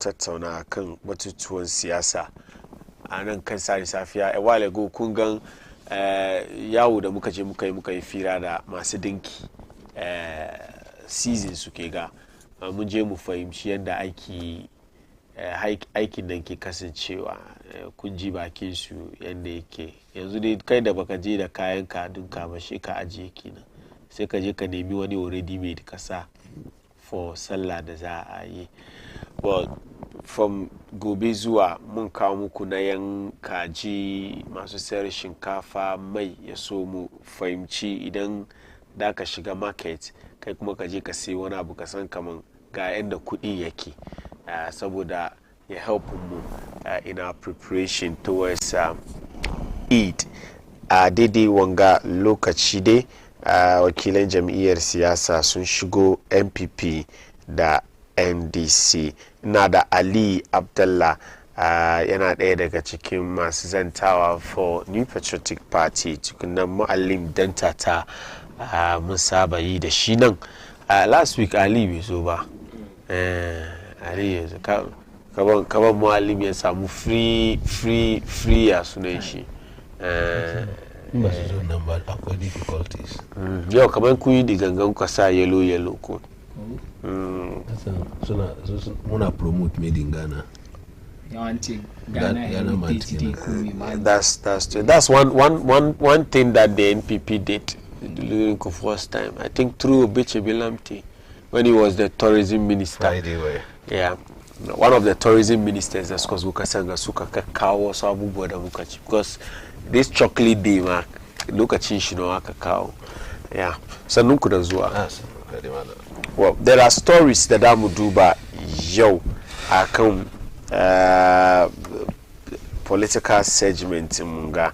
tattauna kan batutuwan siyasa a nan kan Tsarin Safiya. A while ago kun gan yawo da muka je muka yi fira da masu dinki season suke ga mun je mu fahimci yadda aikin nan ke kasancewa, kun ji bakin su yadda yake. Yanzu dai kai da baka je da kayan ka dinka ba shi ka ajiye kenan, sai ka je ka nemi wani already made ka sa for sallah da za a yi. But from gobe zuwa mun kawo muku na yan kaji masu sayar shinkafa mai ya so mu fahimci idan da ka shiga market kai kuma ka je ka sai wani abu ka san kaman ga yadda kuɗi yake, saboda ya help mu in our preparation towards Eid. A daidai wanga lokaci dai wakilan jam'iyyar siyasa sun shigo NPP da NDC. Ina da Ali Abdullah, yana ɗaya daga cikin masu zantawa for New Patriotic Party, tukunan mu'allim danta ta mun saba yi da shi nan. Last week Ali bai zo ba, Ali yanzu kaban mu'allim ya samu free ya sunan shi. Ba su zo nan ba, akwai difficulties. Yau kamar kun yi digangan kwasa yellow ko. Muna promote made in Ghana. That's one thing that the NPP did during the first time. I think through Obiche Bilamti when he was the tourism minister. Anyway. Yeah, one of the tourism ministers that's because Sanga suka kakao so abubuwa da muka ci, because this chocolate day ma lokacin shi no aka kawo. Yeah, sannun ku da zuwa. Well, there are stories that I'm duba yau akan political segment munga.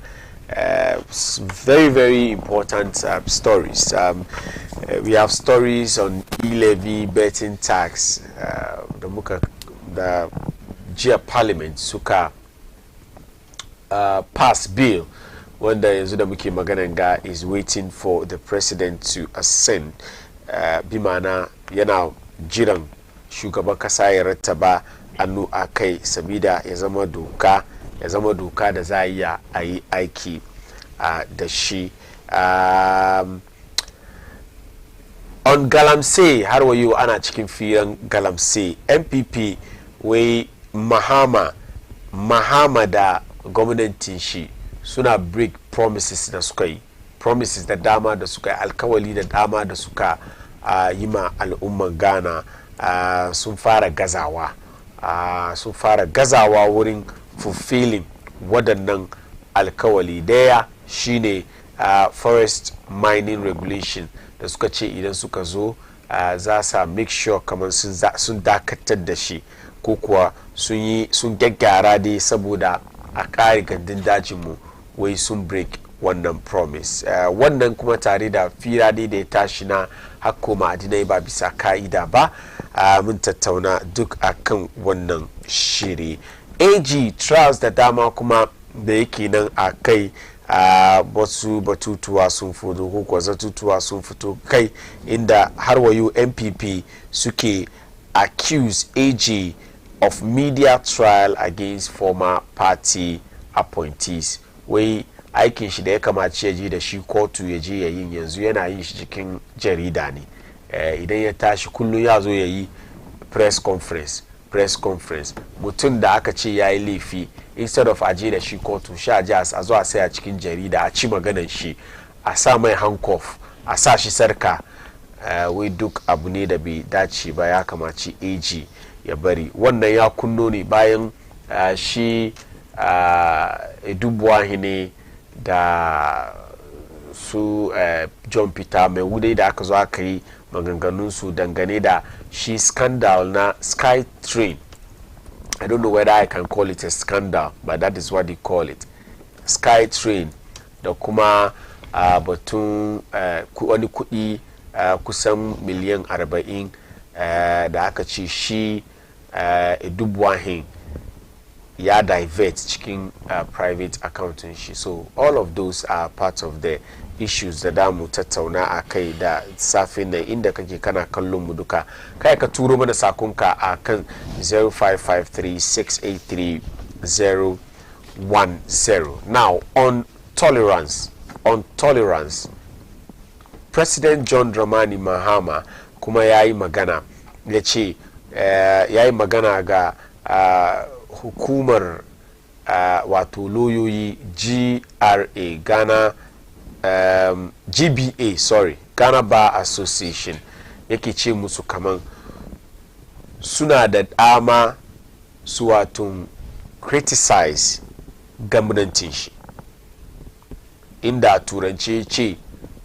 Very, very important stories. We have stories on e-levy, betting tax, the GIA Parliament suka pass bill wanda yanzu da muke maganan ga is waiting for the president to ascend. Bimana yana jiran shugaban kasa ya rattaba annu a kai sabida ya zama doka da za a yi aiki da shi. On Galamsey har wayo ana cikin firan Galamsey, NPP wai Mahama da gwamnatin shi suna break promises da suka yi, promises da dama da suka yi, alkawali da dama da suka yi ma al'umman Ghana. Sun fara gazawa wurin fulfilling waɗannan alkawali. Daya shine forest mining regulation da suka ce idan suka zo za su make sure kamar sun dakatar da shi ko kuwa sun gyaggyara dai saboda a kare gandun dajinmu, wai sun break wannan promise. Wannan kuma tare da fira dai da ya tashi na hakko ma'adinai ba bisa ka'ida ba. Mun tattauna duk akan wannan shiri. AG trials da dama kuma da yake nan a kai, wasu batutuwa sun fito ko kuwa zatutuwa sun fito kai, inda har wayo NPP suke accuse AG of media trial against former party appointees. Wai aikin shi da ya kamaci ya je da shi kotu ya je yayin yanzu yana yin shi cikin jarida ne. Idan ya tashi kullum ya zo ya yi press conference. Mutum da aka ce ya yi laifi, instead of aje da shi kotu, sha ji a zo a sai a cikin jarida a ci maganan shi, a sa mai handcuff, a sa shi sarka. Wai duk abu ne da bai dace ba, ya kamaci AG ya bari. Wannan ya kunno ne bayan shi Edubuahi ne da su John Peter mai wudai da aka zo aka yi maganganunsu dangane da shi scandal na Sky Train. I don't know whether I can call it a scandal, but that is what they call it, Sky Train. Da kuma batun wani kuɗi kusan miliyan 40 da aka ce shi Edubuahi ya divert cikin private accounting shi. So all of those are part of the issues da damu tattauna a kai da safin nan inda kake kana kallon mu duka kai ka turo mana sakonka a kan 0553-683-010. Now on tolerance President John Dramani Mahama kuma ya yi magana ya ce ya yi magana ga hukumar wato loyoyi Ghana Bar Association, yake ce musu kaman suna da dama su wato criticize gwamnatin shi, inda a turance ce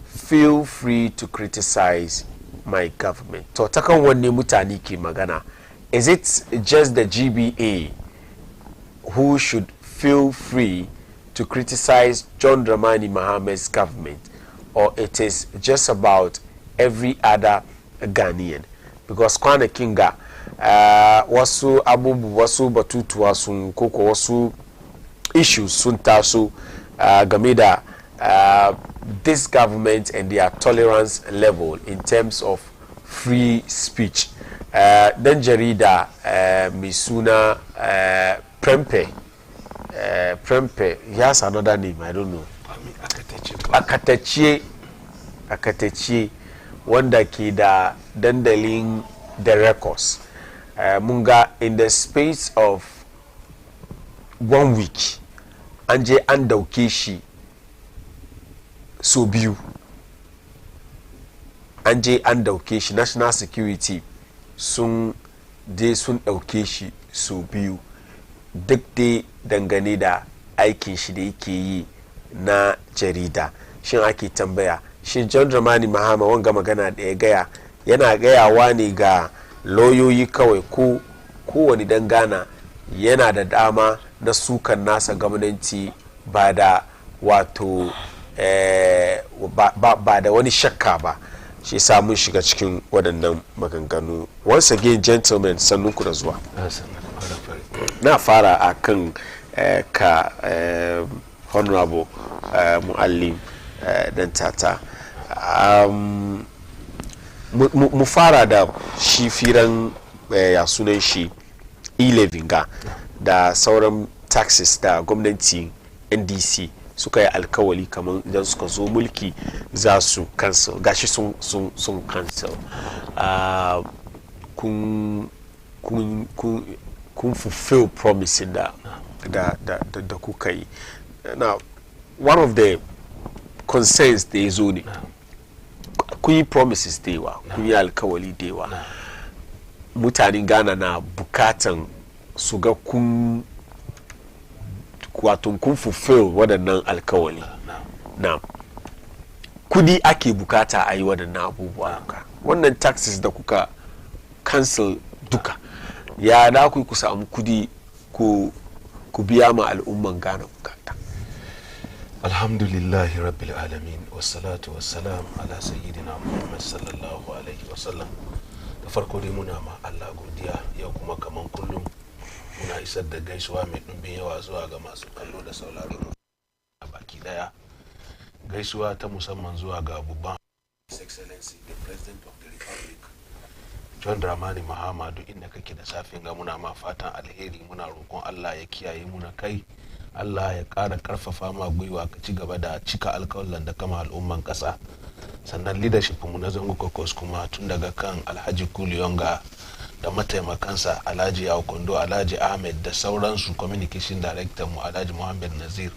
feel free to criticize my government. To ta kan wanne mutane ke magana? Is it just the GBA who should feel free to criticize John Dramani Mahama's government, or it is just about every other Ghanaian? Because kwana kinga wasu abubu, wasu batutuwa sun koko, wasu issues sun taso game da this government and their tolerance level in terms of free speech. Dan jarida mai suna Prempe, he has another name, I don't know. Akatechie wanda ke da dandalin the records. Munga in the space of 1 week an je an dauke shi so biyu, an je an dauke shi, national security sun dauke shi so biyu, duk dai dangane da aikin shi da yake yi na jarida. Shin ake tambaya, shin John Dramani Mahama wanga magana da ya gaya yana gayawa ne ga lauyoyi kawai, ko kowane dan Ghana yana da dama na sukan nasa gwamnati ba da wato ba da wani shakka ba? Shi sa mun shiga cikin waɗannan maganganu. Once again, gentlemen, sannunku da zuwa. Na fara a kan ka honorable Muallim dan tata. Mu fara da shi firan ya sunan shi e-levy da sauran taxes da gwamnati NDC suka yi alkawali kamar idan suka zo mulki za su cancel, gashi sun cancel. kun fulfill promising da kuka yi. Now, one of the concerns da ya zo ne, kun yi promises da yawa, kun yi alkawali da yawa. Mutanen Ghana na bukatan su ga kun fulfill waɗannan alkawali. Na kudi ake bukata a yi waɗannan abubuwa. Wannan taxes da kuka cancel duka, ya da ku samu kudi ku biya ma al'umman Ghana bukata? Alhamdulillahi rabbil alamin, wassalatu wassalam ala sayyidina Muhammad sallallahu alaihi wasallam. Da farko dai muna ma Allah godiya, yau kuma kaman kullum muna isar da gaisuwa mai ɗumbin yawa zuwa ga masu kallo da sauraro a baki daya. Gaisuwa ta musamman zuwa ga babban His Excellency the President of the Republic John Dramani Mahama. Duk inda kake da safin ga muna ma fatan alheri, muna roƙon Allah ya kiyaye muna kai, Allah ya ƙara ƙarfafa ma gwiwa ka ci gaba da cika alƙawarin da kama al'umman ƙasa. Sannan leadership mu na zango kokos kuma tun daga kan Alhaji Kuliyonga da mataimakansa Alhaji Yawo Kondo, Alhaji Ahmed da sauransu, communication director mu Alhaji Muhammad Nazir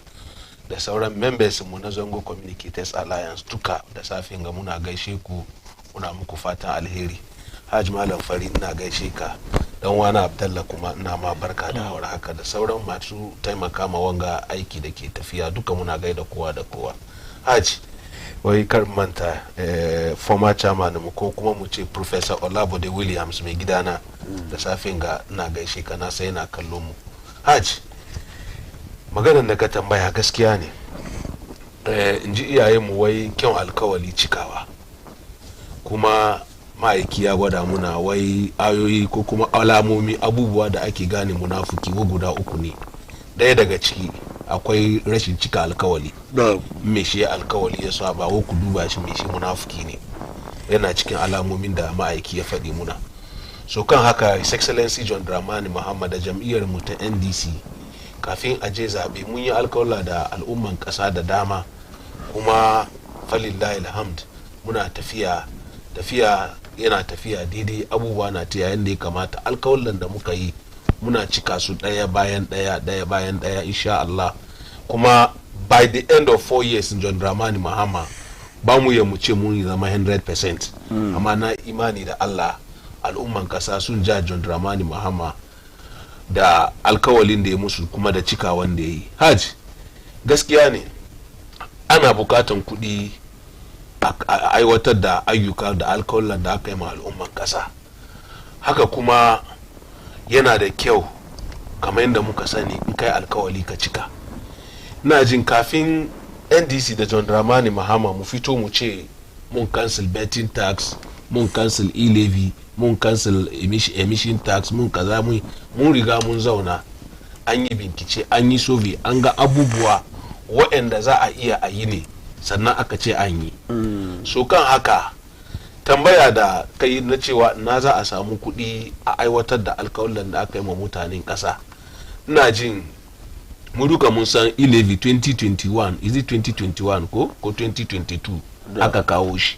da sauran members mu na Zango Communicators Alliance duka da safin ga muna gaishe ku, muna muku fatan alheri. Haji Malam Fari ina gaishe ka, dan wani Abdallah kuma ina ma barka da hawar haka, da sauran masu taimaka ma wanga aiki da ke tafiya duka muna gaida kowa da kowa. Haji wai kar manta former chairman mu ko kuma mu ce Professor Olabode Williams mai gidana da safin ga ina gaishe ka, na sai na kallo mu. Haji, maganar da ka tambaya gaskiya ne. In ji iyayenmu wai kyan alkawali cikawa, kuma ma'aiki ya gwada muna wai ayoyi ko kuma alamomi abubuwa da ake gane munafuki guda uku ne. Daya daga ciki akwai rashin cika alkawali. Me shi alkawali ya saba ko ku duba shi me shi munafiki ne, yana cikin alamomin da ma'aiki ya faɗi muna. So kan haka His Excellency John Dramani Mahama da jam'iyyar mu ta NDC kafin a je zaɓe mun yi alkawala da al'umman ƙasa da dama, kuma falillahi alhamd muna tafiya yana tafiya daidai, abubuwa na ta yayin da ya kamata. Alkawalan da muka yi muna cika su ɗaya bayan ɗaya insha Allah. Kuma by the end of 4 years John Dramani Mahama ba mu ya mu ce mun zama 100%, amma na imani da Allah al'umman kasa sun ja John Dramani Mahama da alkawalin da ya musu kuma da cikawan da ya yi. Hajj, gaskiya ne ana bukatan kuɗi a aiwatar da ayyuka da alkawalan da aka yi ma al'umman kasa. Haka kuma yana da kyau kamar yadda muka sani in kai alkawali ka cika. Ina jin kafin NDC da John Dramani Mahama mu fito mu ce mun cancel betting tax, mun cancel e-levy, mun cancel emission tax, mun kaza, mun riga mun zauna an yi bincike, an yi survey, an ga abubuwa waɗanda za a iya a yi ne sannan aka ce an yi. So kan haka tambaya da kai na cewa na za a samu kuɗi a aiwatar da alkawalan da aka yi ma mutanen ƙasa, ina jin mu duka mun san e-levy 2021, is it 2021 ko 2022 aka kawo shi.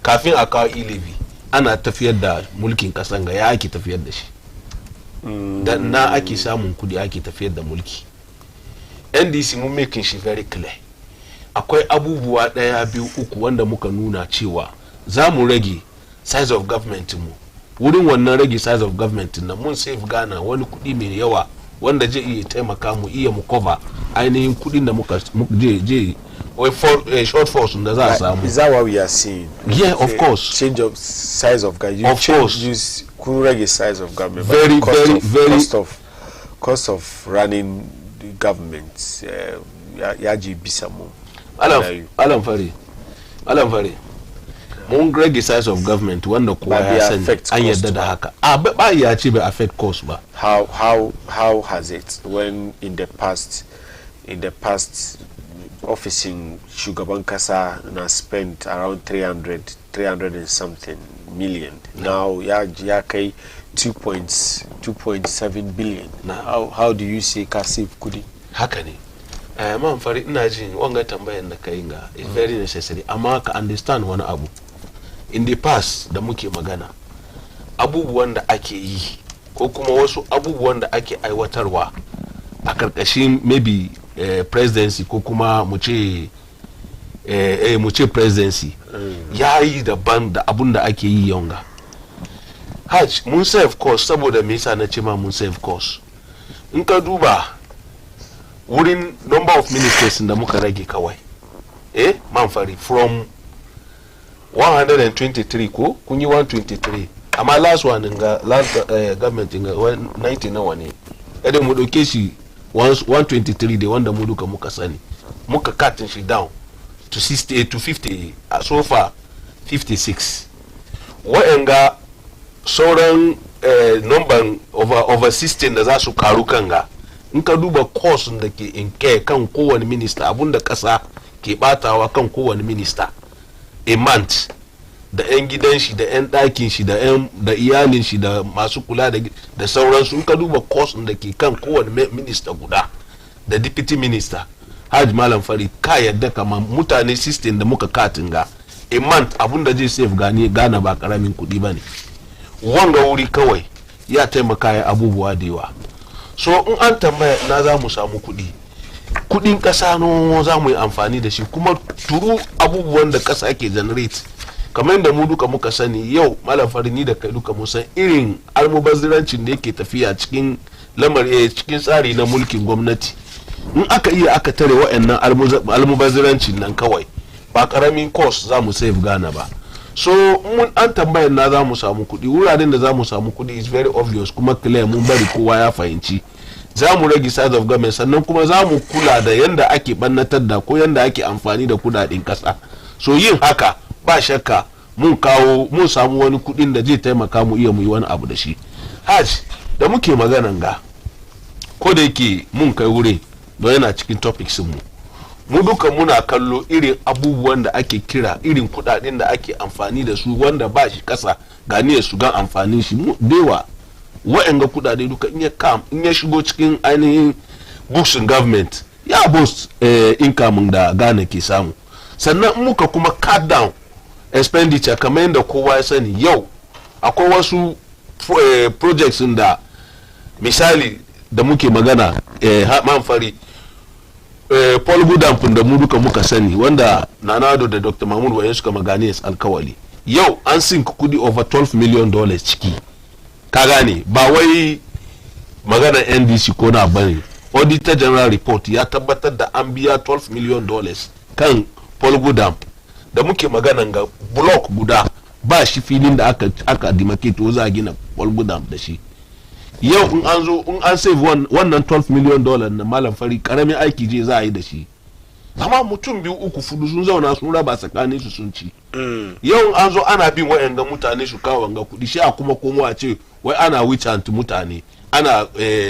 Kafin a kawo e-levy ana tafiyar da mulkin kasan ga ya ake tafiyar da shi, da na ake samun kudi ake tafiyar da mulki. NDC mun making shi very clear. Akwai abubuwa 1, 2, 3 wanda muka nuna cewa za mu rage size of government mu. Wurin wannan rage size of government na mun save Ghana wani kudi mai yawa wanda je iya taimaka mu iya mu cover ainihin kudin da muka je shortfalls da za a samu. Is that what we are seeing? Yeah, of course. Change of size of government. Of course. Use kurege size of government. Very. Cost of running the government. Yaji bisamu. Alam fare. Mun rage size of government wanda kowa ya sani an yadda da haka. Ba ya ce bai affect cost ba. How has it when in the past officing shugaban kasa na spent around 300 and something million. Now ya kai 2.7 billion. How do you say ka save kudi? Haka ne. Man fari ina jin wanga tambayan da kai ga is very necessary, amma ka understand wani abu. In the past da muke magana abubuwan da ake yi ko kuma wasu abubuwan da ake aiwatarwa a karkashin maybe presidency ko kuma mu ce presidency ya yi daban da abun da ake yi yonga. Hajj, mun save cost saboda me yasa na ce ma mun save cost. In ka duba wurin number of ministers da muka rage kawai man fari from 123 ko kun yi 123, amma last government ga 90 nawa ne, kada mu dauke shi 123 da wanda mu duka muka sani muka cutting shi down to 68 to 50, so far 56. Wa'anga sauran number over 16 da za su karu kanga, in ka duba cost da ke incur kan kowane minister, abunda kasa ke batawa kan kowane minister a month, da 'yan gidan shi da 'yan ɗakin shi da iyalin shi da masu kula da sauransu. In ka duba cost da ke kan kowane minista guda da deputy minister, Hajj Malam Fari, ka yadda kama mutane system da muka katinga a month abunda zai save Ghana ba karamin kudi ba ne. Wanga wuri kawai ya taimaka ya abubuwa da yawa. So in an tambaya na za mu samu kudin kasa no za mu yi amfani da shi kuma turu abubuwan da kasa ke generate. Kamar da mu duka muka sani yau Malam Fari, ni da kai duka mun san irin almubazzirancin da yake tafiya cikin cikin tsari na mulkin gwamnati. In aka iya aka tare wa'annan almubazzirancin nan kawai ba karamin cost za mu save Ghana ba. So mun an tambayar na za mu samu kudi, wuraren da za mu samu kudi is very obvious kuma clear, mun bari kowa ya fahimci. Za mu rage size of government, sannan kuma za mu kula da yanda ake bannatar da ko yanda ake amfani da kudaden kasa. So yin haka ba shakka mun samu wani kudin da zai taimaka mu iya mu yi wani abu da shi. Hajj, da muke maganan ga ko da yake mun kai wuri don yana cikin topics mu duka muna kallo irin abubuwan da ake kira irin kudaden da ake amfani da su wanda ba shi kasa ganiyar su gan amfanin shi mu dewa wa'anga kudade duka in ya shigo cikin ainihin books government ya boost income da Ghana ke samu. Sannan muka kuma cut down expenditure kamar yadda kowa ya sani yau akwai wasu projects da misali da muke magana manfari Paul Gudamp da mu duka muka sani wanda Nanado da Dr. Mahmud Wayan suka magane alkawali yau an sink kudi over $12 million ciki ka gane ba wai magana NDC ko na bane. Auditor General Report ya tabbatar da an biya $12 million kan Paul Gudamp da muke magana ga block guda ba shi filin da aka demarcate za a gina Paul Gudamp da shi. Yau in an save wannan $12 million na malam fari karamin aiki je za a yi da shi, amma mutum biyu uku fudu sun zauna sun raba tsakanin su sun ci. Yau an zo ana bin wa'anga mutane su kawo wanga kudi shi a kuma komo a ce wai ana witch hunt mutane, ana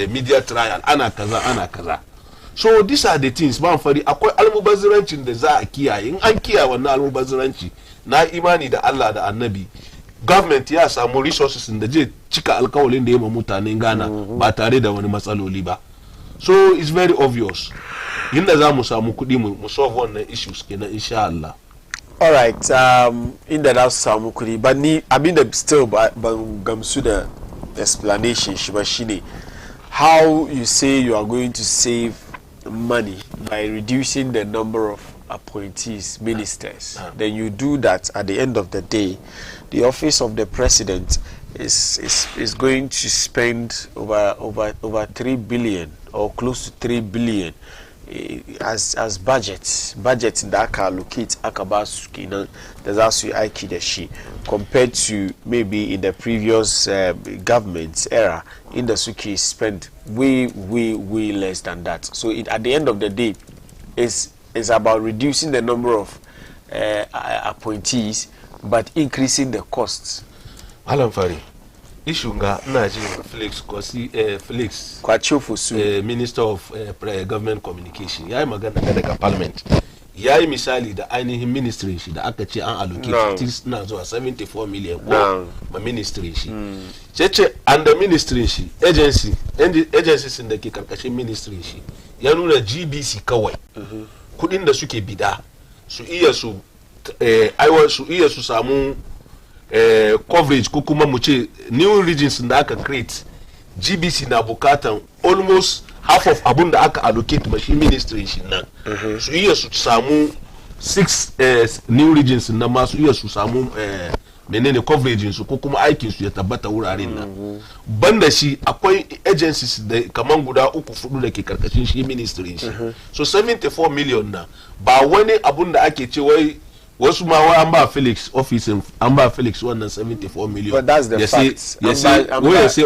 media trial, ana kaza. So these are the things man fari akwai almubazirancin da za a kiyaye. In an kiyaye wannan almubaziranci na imani da Allah da Annabi government ya samu resources da zai cika alkawalin da ya ma mutanen Ghana ba tare da wani matsaloli ba. So it's very obvious inda za mu samu kudi mu solve wannan issues kenan insha Allah. Alright, inda za su samu kudi ba ni abinda still ban gamsu da explanation shi ba shine how you say you are going to save money by reducing the number of appointees, ministers. Then you do that at the end of the day, the office of the president is going to spend over 3 billion or close to 3 billion as budget da aka allocate aka ba su kenan da za su yi aiki da shi compared to maybe in the previous government era in the suki spend way less than that. So at the end of the day is about reducing the number of appointees but increasing the costs. Alan Fari issue nga na ji Felix Kwachofu su Minister of Government Communication yayi magana daga parliament, yayi misali da ainihin ministry shi da aka ce an allocate na zuwa 74 million ko ma ministry shi cece and the ministry shi agencies da ke karkashin ministry shi ya nuna GBC kawai kudin da suke bida su iya su samu coverage ko kuma mu ce new regions da aka create. GBC na bukatan almost half of abun da aka allocate ma shi ministry shi nan su iya su samu 6 new regions na ma su iya su samu menene coverage su ko kuma aikin su ya tabbata wuraren nan. Banda shi akwai agencies da kaman guda 3-4 da ke karkashin shi ministry shi. So 74 million na ba wani abun da ake ce wai wasu ma an ba Felix office an ba Felix wannan 74 million. But that's the fact. You say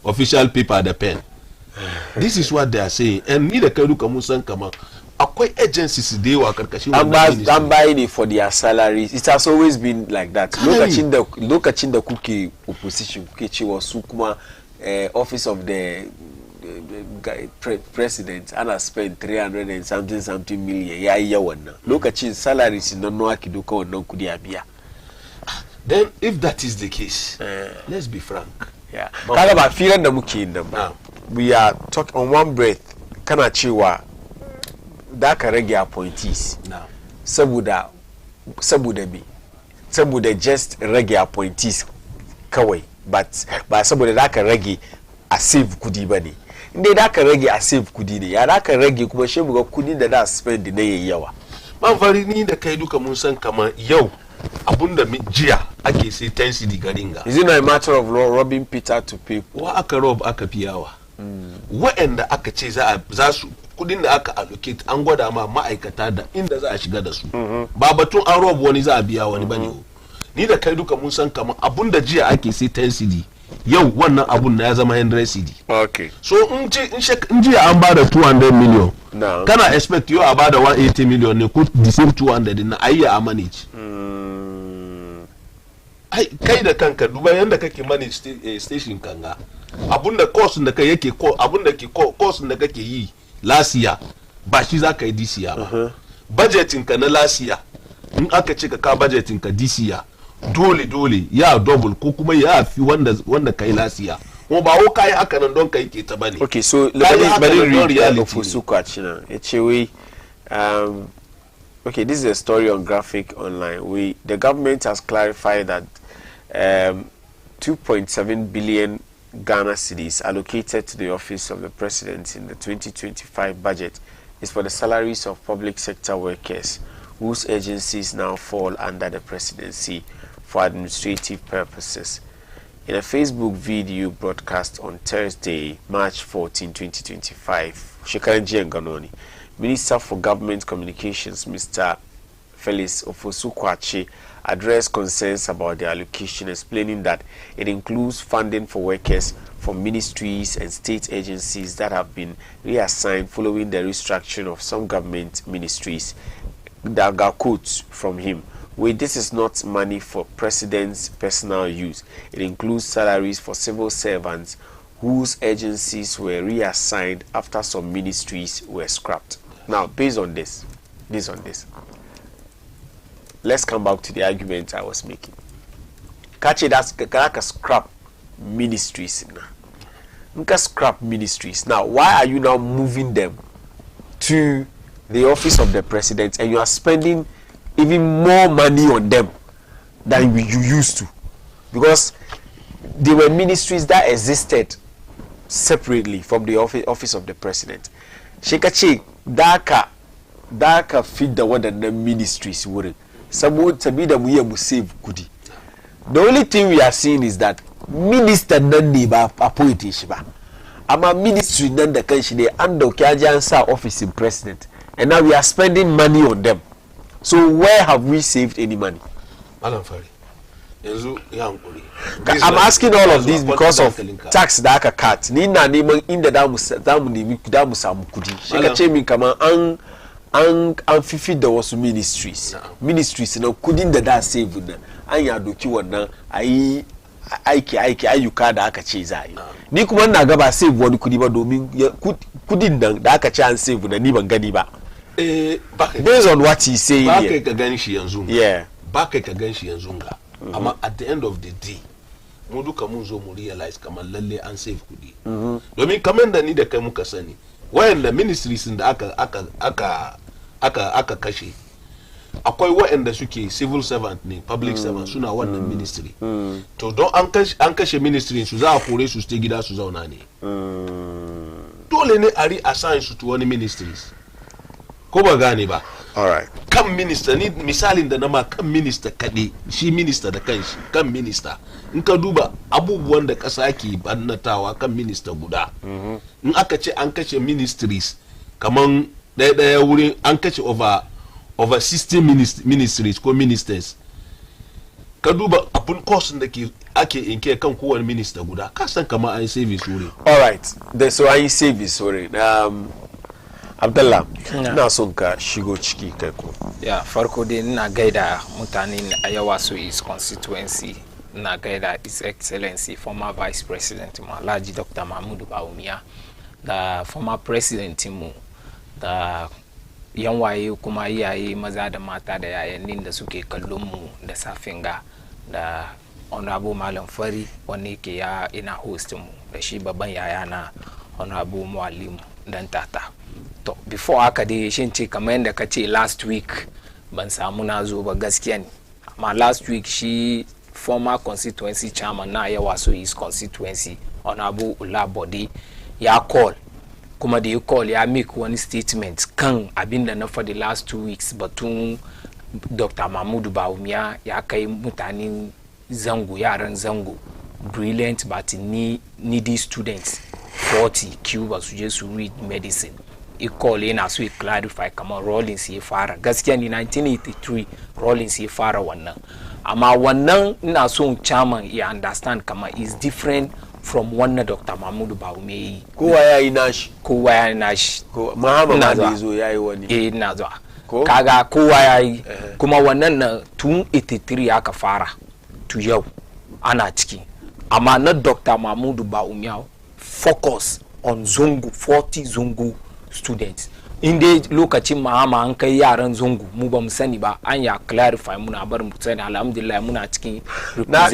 official paper the pen. This is what they are saying, and ni da kai duka mun san kaman akwai agencies da yawa karkashin wannan an buy ne for their salaries. It has always been like that. Lokacin da kuke opposition kuke cewa su kuma office of the president ana spend 300 and something million yayi yawan nan lokacin salaries nan nawa ki duka wannan kudi a biya. Then if that is the case, let's be frank. Yeah. Kaga ba firan da muke yin nan ba. We are talking on one breath kana cewa da ka rage appointees. Saboda just rage appointees kawai but ba saboda da ka rage a save kudi bane. Inda da ka rage a save kudi ne ya da ka rage kuma shi buga kudi da da spend ne yayi yawa. Man fari ni da kai duka mun san kamar yau abunda jiya ake sai 10 cedi garinga. Is it not a matter of robbing Peter to pay? Wa aka rob aka fiyawa. Wa'anda aka ce za su kudin da aka allocate an gwada ma ma'aikata da inda za a shiga da su. Ba batun an rob wani za a biya wani bane. Ni da kai duka mun san kamar abunda jiya ake sai 10 cedi yau wannan abun na ya zama 100 cedi. Okay. So in jiya an bada 200 million. No. Kana expect yau a bada 180 million ne ko the same 200 na ayya a manage. kai da kanka duba yanda kake manage station kanga abunda course da kai yake abunda ke course da kake yi lasiya ba shi zaka yi disiya ba budgeting ka na lasiya in aka ce ka budgeting ka disiya dole ya double ko kuma ya fi wanda kai lasiya kuma ba wo kai haka nan don kai ke ta bane. Okay, so bari read for Sukwachina. Okay, this is a story on Graphic Online. The government has clarified that 2.7 billion Ghana cedis allocated to the office of the president in the 2025 budget is for the salaries of public sector workers whose agencies now fall under the presidency for administrative purposes. In a Facebook video broadcast on Thursday, March 14, 2025, Shekaranji Nganoni, Minister for Government Communications, Mr. Felix Ofosu-Kwakye, addressed concerns about the allocation, explaining that it includes funding for workers from ministries and state agencies that have been reassigned following the restructuring of some government ministries. That got quotes from him. This is not money for president's personal use. It includes salaries for civil servants whose agencies were reassigned after some ministries were scrapped. Now, based on this, let's come back to the argument I was making. Catch it as scrap ministries now. Scrap ministries. Now, why are you now moving them to the office of the president and you are spending even more money on them than you used to? Because there were ministries that existed separately from the office of the president. Shekachi daka feed the one that the ministries were. Sabida we save kudi. The only thing we are seeing is that minister nandi ba appointed shiba. Ama ministry nanda kanshi ando kiajansa office in president. And now we are spending money on them. So where have we saved any money? I'm asking all of this because of tax that aka cut. Nina neman inda damu samu kudi. Sheka ce min kama an fifi da wasu ministries na kudin da save na an ya doki wannan aiki ayyuka da aka ce za yi. Ni kuma ina ga ba save wani kudi ba domin kudin nan da aka ce an save na ni ban gani ba. Based on what he's saying ba here. Kai ka gani shi yanzu. Yeah. Ba kai ka gani shi yanzu ga. Amma at the end of the day mu duka mun zo mu realize kamar lalle an save kudi. Domin kamar da ni da kai muka sani wayanda ministries da aka kashe akwai wayanda suke civil servant ne public servant suna wannan ministry. To don an kashe ministry su za a kore su stay gida su zauna ne. Dole ne a reassign su to wani ministries. Ko ba gane ba. Alright. Kan minister ni misalin da nama kan minister kade shi minister da kanshi kan minister in ka duba abubuwan da kasa ke bannatawa kan minister guda. In aka ce an kashe ministries kaman daya wurin an kashe over 60 ministries ko ministers. Ka duba abun cost da ake inke kan kowane minister guda ka san kamar an save sore. Alright. So an save sore. Abdullah, na son ka shigo ciki kai ko. Ya farko dai ina gaida mutanen Ayawa su is constituency, ina gaida His Excellency former Vice President Alhaji Dr. Mahmudu Bawumia da former President mu da yan waye kuma iyaye maza da mata da yayannin da suke kallon mu da safin ga da Honorable Malam Fari wanda yake ya ina host mu da shi babban yaya na Honorable Muallim dan tata. To before haka dai shin ce kamar yadda ka ce last week ban samu na zo ba gaskiya ne, amma last week shi former constituency chairman na Ayawa so his constituency Honorable Ulabode ya call kuma da ya call ya make wani statement kan abinda na for the last 2 weeks batun Dr. Mahmudu Bawumia ya kai mutanen zango yaran zango brilliant but needy students 40 Cuba su je su read medicine. Call yana so ya clarify kamar Rollins ya fara gaskiya ni 1983 Rollins ya fara wannan, amma wannan ina so chairman ya understand kamar is different from wannan Dr. Mahmudu Bawumia yi. Kowa yayi nashi. Kowa yayi nashi. Muhammad da yazo yayi wani. Ina zuwa. Kaga kowa yayi kuma wannan na tun 83 aka fara to yau ana ciki amma na Dr. Mahmudu Bawumia focus on zongo 40 zongo students inda lokacin mahama an kai yaran zongo mu ba mu sani ba an ya clarify muna bar mu sani alhamdulillah muna cikin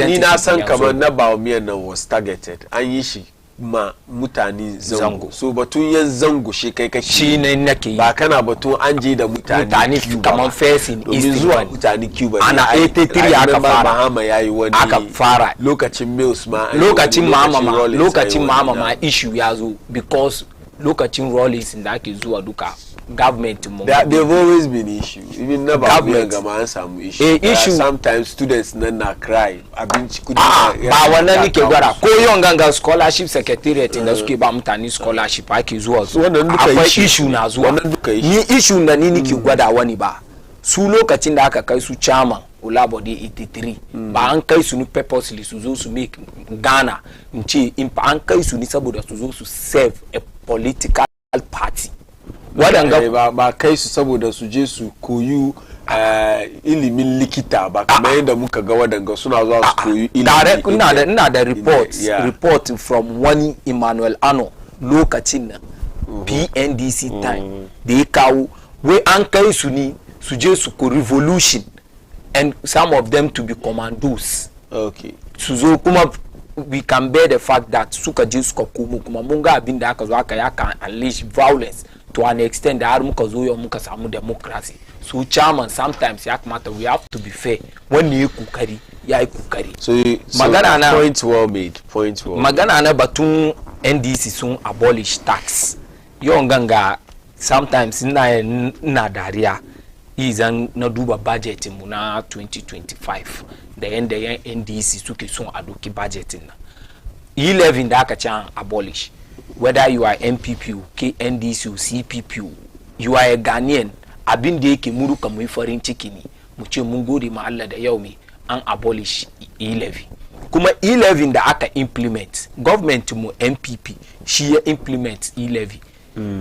ni na san kamar na Bawumia nan was targeted an yi shi ma mutane zango so batun yan zango shi kai kake shi ne nake ba kana batun an je da mutane kaman facing east zuwa mutane Cuba ana 83 aka fara Bahama yayi wani aka fara lokacin Mills ma lokacin mama issue ya zo because lokacin Rollins da ake zuwa duka government mu they've always been issue even na ba gama an samu issue sometimes students nan na cry abinci kudi ba wannan nake gwara ko yon ganga scholarship secretariat da suke ba mutane scholarship ake zuwa akwai issue na zuwa ni issue na ni nake gwada wani ba su lokacin da aka kai su chairman Olabode 83 ba an kai su ni purposely su zo su make Ghana nce an kai su ni saboda su zo su serve a political party waɗanga ba kai su saboda su je su koyu ilimin likita ba kamar yadda muka ga waɗanga suna zuwa su koyu ilimin ina da report from wani Emmanuel Ano lokacin nan PNDC time da ya kawo wai an kai su ni su je su ko revolution and some of them to be commandos su zo kuma we can bear the fact that suka je suka komo kuma mun ga abin da aka zo aka ya kan unleash violence to an extent da har muka zo yau muka samu democracy so chairman sometimes ya kamata we have to be fair wani ya kokari ya yi kokari magana na point well made magana na batun NDC sun abolish tax yau ganga sometimes ina dariya izan na duba budget mu na 2025 da yanda yan NDC suke son a doki budgetin nan E11 da aka can abolish whether you are MPP KNDC CPP you are a Ghanaian abin da yake muru kamar farin ciki ne mu ce mun gode ma Allah da yau me an abolish E11 kuma E11 da aka implement government mu MPP shi ya implement E11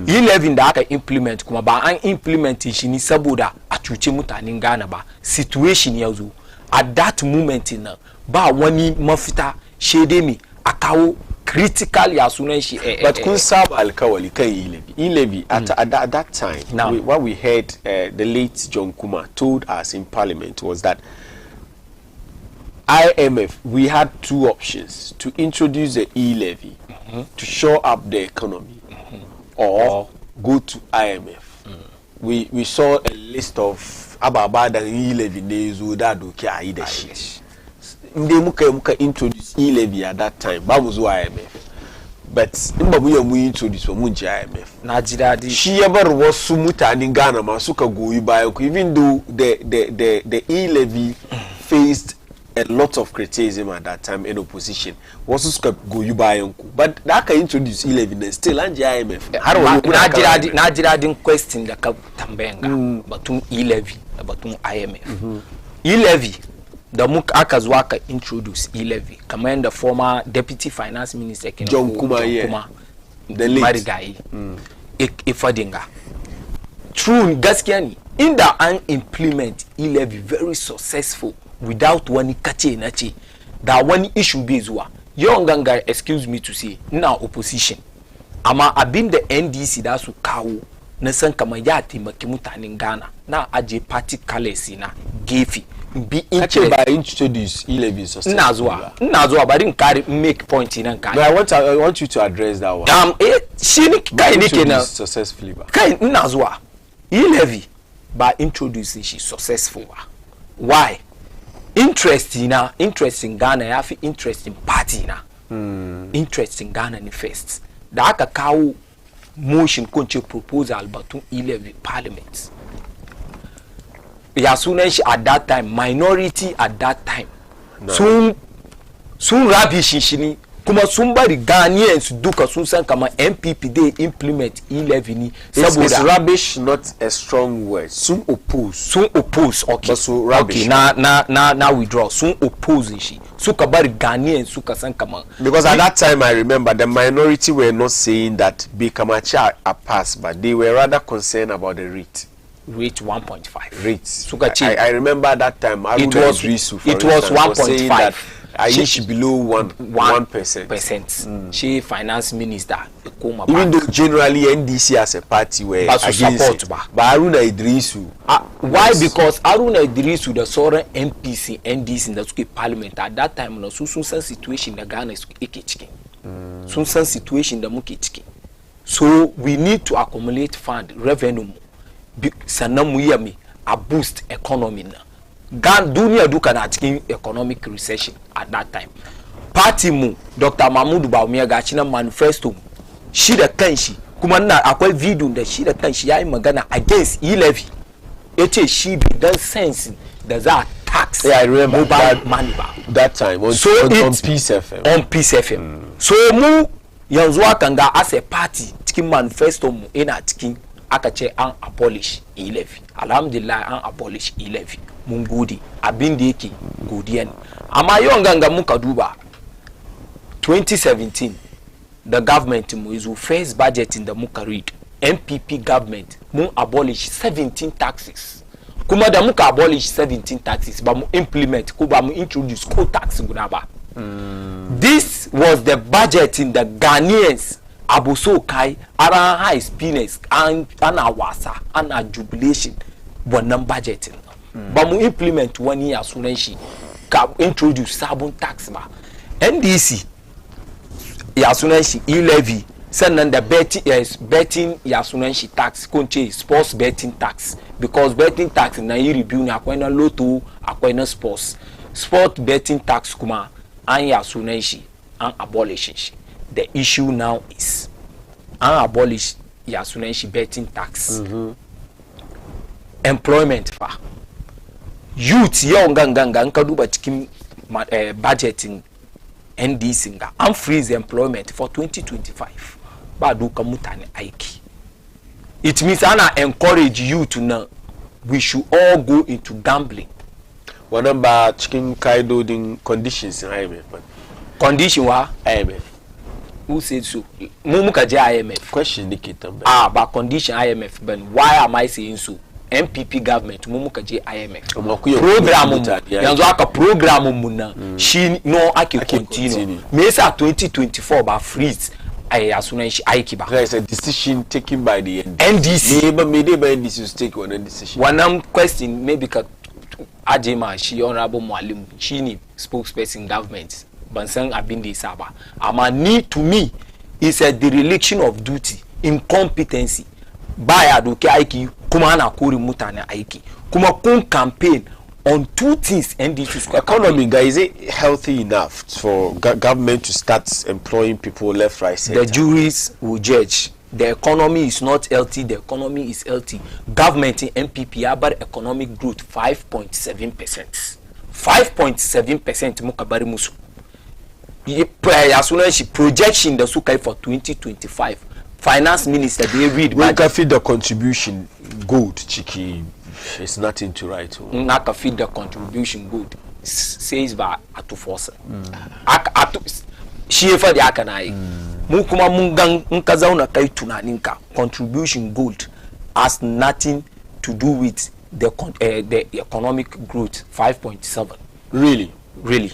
E11 da aka implement kuma ba an implement shi ni saboda a cuce mutanen Ghana ba situation ya zo at that moment na ba wani mafita shede mi a kawo critical ya sunan shi but kun saba alkawali kan E11 at that time what we heard the late John Kuma told us in parliament was that IMF we had two options to introduce the E-levy to shore up the economy or go to IMF. We saw a list of ababa da E-levy ne zo da doki a yi da shi. Inde muka introduce E-levy at that time ba mu zuwa IMF. But in ba mu yi mu introduce ba mun ji IMF. Na ji dadi. Shi ya bar wasu mutanen Ghana ma suka goyi bayan ku even though the E-levy faced a lot of criticism at that time in opposition wasu suka goyi bayan ku but da aka introduce E-levy then still an ji IMF har wani na ji dadin question da ka tambayan ga batun E-levy da batun IMF E-levy da muka aka zuwa ka introduce E-levy kamar yadda former deputy finance minister John Kuma the late marigayi ifadinga true gaskiya ne inda an implement E-levy very successful without wani kace na ce da wani issue bai zuwa yawan ganga excuse me to say ina opposition amma abinda NDC da su kawo na san kamar ya taimaki mutanen Ghana na aje party colors na gefe bi interest ba introduce E-levy ina zuwa bari in kare make point nan kai I want you to address that one shi ne kai ne kenan successfully ba kai ina zuwa E-levy ba introduce shi successful ba why interest in Ghana ya fi interest in party na interest in Ghana ni first da aka kawo motion ko ce proposal batun E-levy parliament ya sunan shi at that time minority at that time sun rabi shi ne kuma sun bari Ghanaians duka sun san kamar MPP dey implement E-levy ni saboda it's rubbish not a strong word sun oppose okay but so rubbish okay na withdraw sun oppose shi suka bari Ghanaians suka san kamar because at that time I remember the minority were not saying that Bekamachi are passed but they were rather concerned about the rate rate 1.5 rates. Suka ce I remember that time it was 1.5. I wish below 1%. She finance minister even though generally NDC as a party were against support it. But Haruna Idrisu why? Because Haruna Idrisu the Soren MPC NDC in the parliament at that time no so situation the Ghana is chicken. So situation the muki chicken. So we need to accumulate fund revenue sanamu yami a boost economy na. Gan dunia duka na chicken economic recession at that time. Party mu Dr. Mahmoud Bawumia ga china manifesto shi da kanshi kuma na akwai video da shi da kanshi yayi magana against e-levy yace shi bi dan sense da za tax. Yeah, I remember mobile that, money ba that time on, so on Peace FM. On Peace FM. So mu yanzu akan ga as a party cikin manifesto mu ina cikin aka ce an abolish e-levy. Alhamdulillah an abolish e-levy. Mun gode abin da yake godiya ne. Amma yau ganga muka duba 2017 the government is the first budget in the muka read MPP government mun abolish 17 taxes. Kuma da muka abolish 17 taxes ba mu implement ko ba mu introduce co tax guda ba. This was the budget in the Ghanaians abuso kai ara high experience and ana wasa ana jubilation wannan budget ba mu implement wani ya sunan shi ka introduce sabon tax ba. NDC ya sunan shi e-levy sannan da betting ya sunan shi tax ko ce sports betting tax because betting tax na yi review ne akwai na lotto akwai na sport betting tax kuma an ya sunan shi an abolish shi. The issue now is an abolish ya sunan shi betting tax. Employment fa youth yau ganga ka duba cikin budgeting NDC nga and freeze employment for 2025 ba duka mutane aiki. It means ana encourage you to know we should all go into gambling. Wannan ba cikin kaidodin conditions in IMF. Condition wa IMF. Who said so? Mu muka je IMF. Question nake tambaya. Ba condition IMF but why am I saying so? MPP government mu muka je IMF. Program mu yanzu aka program mu na shi no ake continue. Me yasa 2024 ba freeze ai asunan shi aiki ba. There is a decision taken by the NDC. Maybe by NDC to take one decision. One question maybe ka Ajema shi honorable Mualim shi ne spokesperson government ban san abin da yasa ba. Amma to me is a dereliction of duty, incompetency. Baya doke aiki kuma ana kore mutane aiki kuma kun campaign on two things NDC economy guys. Is it healthy enough for government to start employing people left, right, center? The juries will judge. The economy is not healthy, the economy is healthy. Government in MPP about economic growth 5.7%. 5.7% mukabari musu. Projection the sukai for 2025. Finance minister they read when can feed the contribution good chiki it's nothing to write on. Naka feed the contribution good says by atu force atu shi fa da aka nayi mu kuma mun gan in ka zauna kai tunaninka contribution good has nothing to do with the economic growth 5.7. Really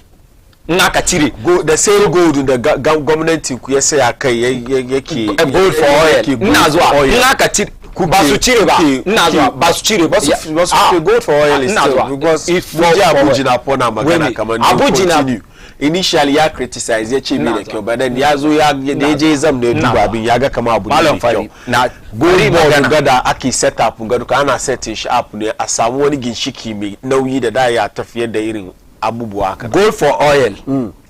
Naka chire go the same gold in the government ku yasa ya kai yake gold for oil ina zuwa naka chire basu chire ba ina zuwa basu chire basu gold for oil is still because if Abuja na pona magana kaman continue initially ya criticize ya ce me da kyau but then ya zo ya je zam ne duba abin ya ga kama Abuja da kyau na gori magana da ake set up ga duka ana setting shi up ne a samu wani ginshiki mai nauyi da ya tafiyar da irin abubuwa haka. Gold for oil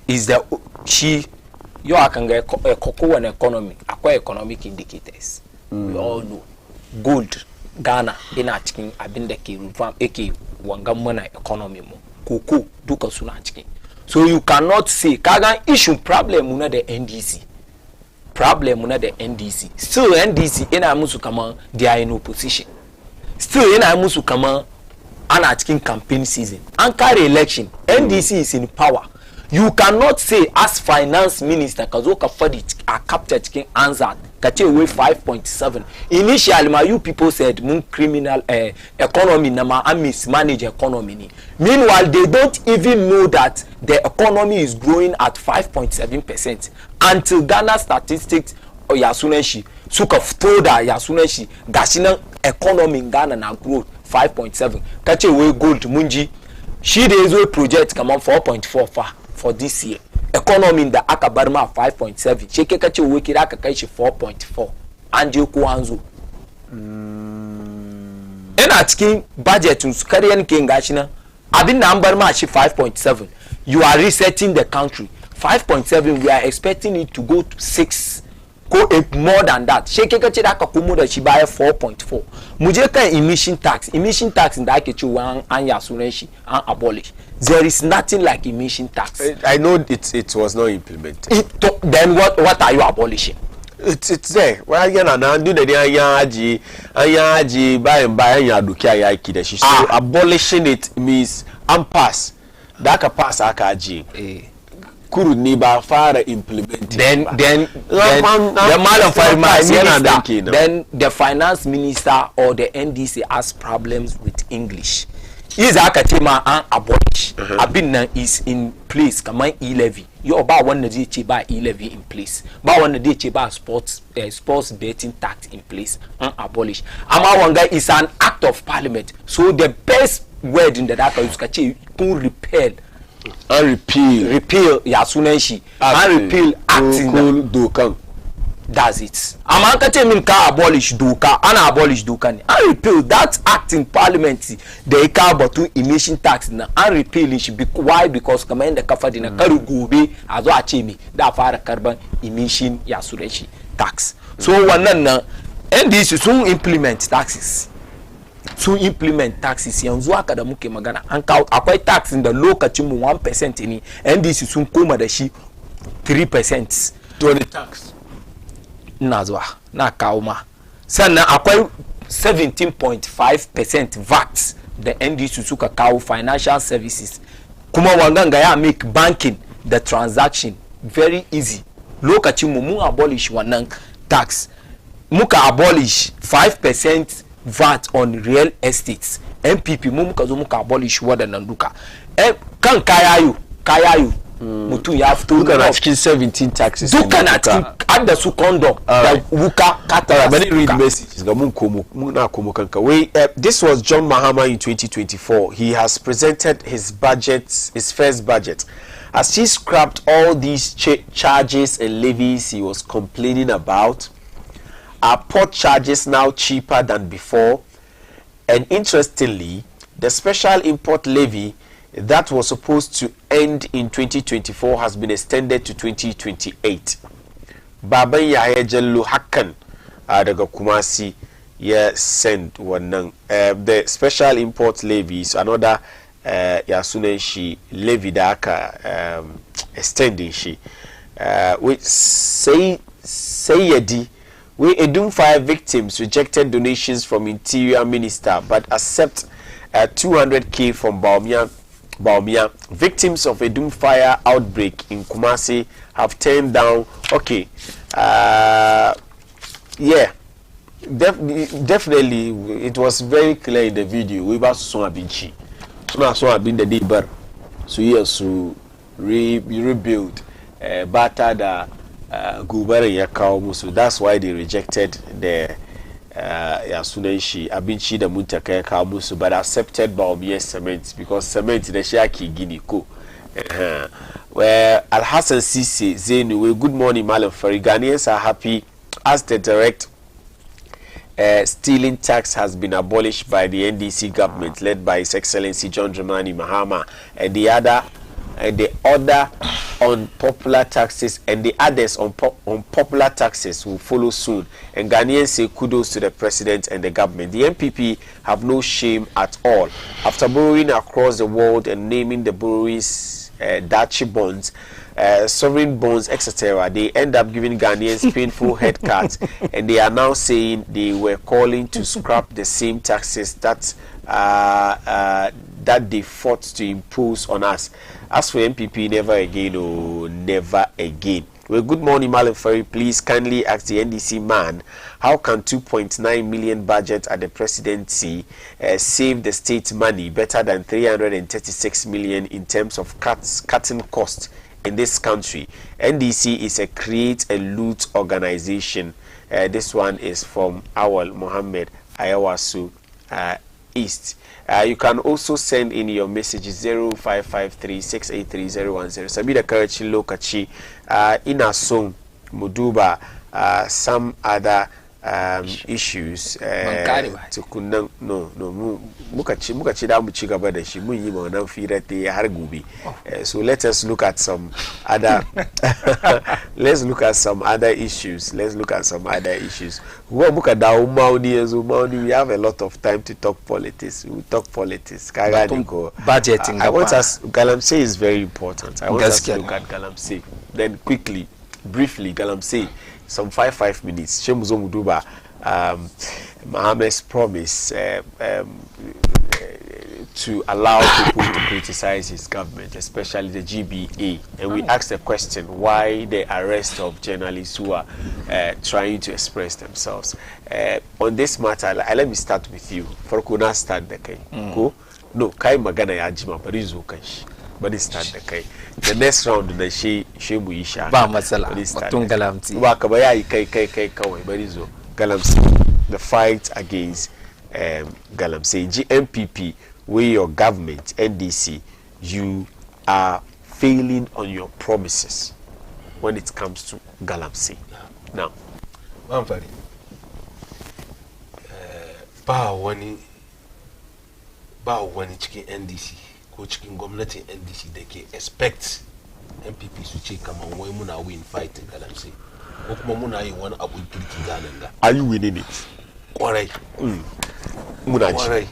is the she you can get cocoa and economy akwa economic indicators. We all know gold Ghana ina cikin abin da ke reform ake wangan mana economy mu cocoa duka suna cikin. So you cannot say kaga issue problem na the NDC still NDC ina musu kama they are in opposition still ina musu kama ana cikin campaign season and carry election NDC is in power. You cannot say as finance minister kazo ka fadi a capture cikin answer kache we 5.7. Initially my you people said mun criminal economy na ma mismanage economy ni. Meanwhile they don't even know that the economy is growing at 5.7% until Ghana statistics yasuneshi suka fito da yasuneshi gashinan economy in Ghana na growth 5.7. kace we gold munji shi da yazo project kaman 4.4 for this year. Economy in da aka bar ma 5.7 shi ke kace we kira aka kai shi 4.4 an je ko an zo ina cikin budget su karyan ke gashinan abin da an bar ma shi 5.7. you are resetting the country 5.7. we are expecting it to go to 6, go more than that. Sheke kace da aka komo da shi baya 4.4. Muje kan emission tax da ake cewa an ya sunan shi an abolish. There is nothing like emission tax. I know it was not implemented. Then what are you abolishing? It's there. Well, again, na do the anyaji by ya dukia ya kidashi. So abolishing it means pass. Da aka pass aka aji. Could never far implement. Then the finance minister or the NDC has problems with English. Is akatema an abolish. Abin is in place. Kama e-levy. You about one day by e-levy in place. Ba one day by sports betting tax in place. An abolish. Ama wanga is an act of parliament. So the best word in the data is kache kun repeal. Repeal yasunenshi and repeal acting dokan. That's it. Amankate min ka abolish doka ana abolish doka ni and repeal that act in parliament the ka batu emission tax na and repeal shi why because kamar yanda kafa dina karu gobe a zo a ce mi da fara karban emission yasunenshi tax. So wannan na NDC sun implement taxes. To implement taxes yanzu haka da muke magana an kawo akwai tax da lokacin mu 1% ne NDC sun koma da shi 3% to the tax na zuwa na kawo ma sannan akwai 17.5% VAT da NDC suka kawo financial services kuma wangan ga ya make banking the transaction very easy lokacin mu mun abolish wannan tax muka abolish 5% VAT on real estates. MPP muka zo muka abolish wadannan duka. Kan kayayo mutum ya fito duka na cikin 17 taxes. Duka na cikin adda su condom da wuka katara. But read messages ga mun komo kanka. This was John Mahama in 2024. He has presented his first budget. As he scrapped all these charges and levies he was complaining about. Are port charges now cheaper than before? And interestingly, the special import levy that was supposed to end in 2024 has been extended to 2028. Baban Yahya Jallo hakan daga Kumasi ya send wannan the special import levy is another ya sunan shi levy da aka extending shi which say yadi we Edum fire victims rejected donations from Interior Minister but accept 200k from Baumia. Victims of Edum fire outbreak in Kumasi have turned down. Okay, yeah, definitely it was very clear in the video. We were so abinchi, so been the deeper. So yes, to rebuild better the. Gubara ya kawo musu. That's why they rejected the Yasuneshi Abinchi da Muntaka ya kawo musu but accepted Baumia cement because cement the shaki gini ko. Where Al Hassan Sisi Zenu, good morning Malam Fari. Ghanaians are happy as the direct stealing tax has been abolished by the NDC government led by His Excellency John Dramani Mahama and the other unpopular taxes and the others on popular taxes will follow soon. And Ghanaians say kudos to the president and the government. The MPP have no shame at all. After borrowing across the world and naming the borrowers Dachi bonds, sovereign bonds, etc., they end up giving Ghanaians painful head cuts. And they are now saying they were calling to scrap the same taxes that they fought to impose on us. As for MPP, never again, oh, never again. Well, good morning, Malam Ferry. Please kindly ask the NDC man, how can 2.9 million budget at the presidency save the state money better than 336 million in terms of cutting costs in this country? NDC is a create and loot organization. This one is from Awal Mohammed Ayawasu East. You can also send in your messages 0553-683-010. Sabida Karachi Lokachi ina son muduba some other issues tukunan no muka ci da mu ci gaba da shi mun yi ma wannan firar ta har gobe. So let us look at some other let's look at some other issues. Wo muka dawo mauni yanzu mauni, we have a lot of time to talk politics. We talk politics. Kaga ni ko budgeting. I want us, Galamsey is very important. I want us to look at Galamsey. Then quickly, briefly, Galamsey, some 5 minutes. Shemuzo Muduba, Mohammed's promise to allow people to criticize his government, especially the GBA. And we asked the question, why the arrest of journalists who are trying to express themselves. On this matter, let me start with you. For Kuna start the Kai. No, Kai Magana Yajima, Barizu Kanshi. But it's start the Kai. The next round, the Shemuisha. Ba Masala, Matung Galamti. Wakabaya Kai Kawai, Barizu. Galamsey. The fight against Galamsey. GMPP, where your government, NDC, you are failing on your promises when it comes to Galamsey. Now, I'm very ba wani cikin NDC ko cikin gwamnatin NDC da ke expect MPP su ce kaman wai muna win fighting Galamsey ko kuma muna yin wani abu kirki ganin ga. Are you winning it? Kwarai. Muna ji. Kwarai.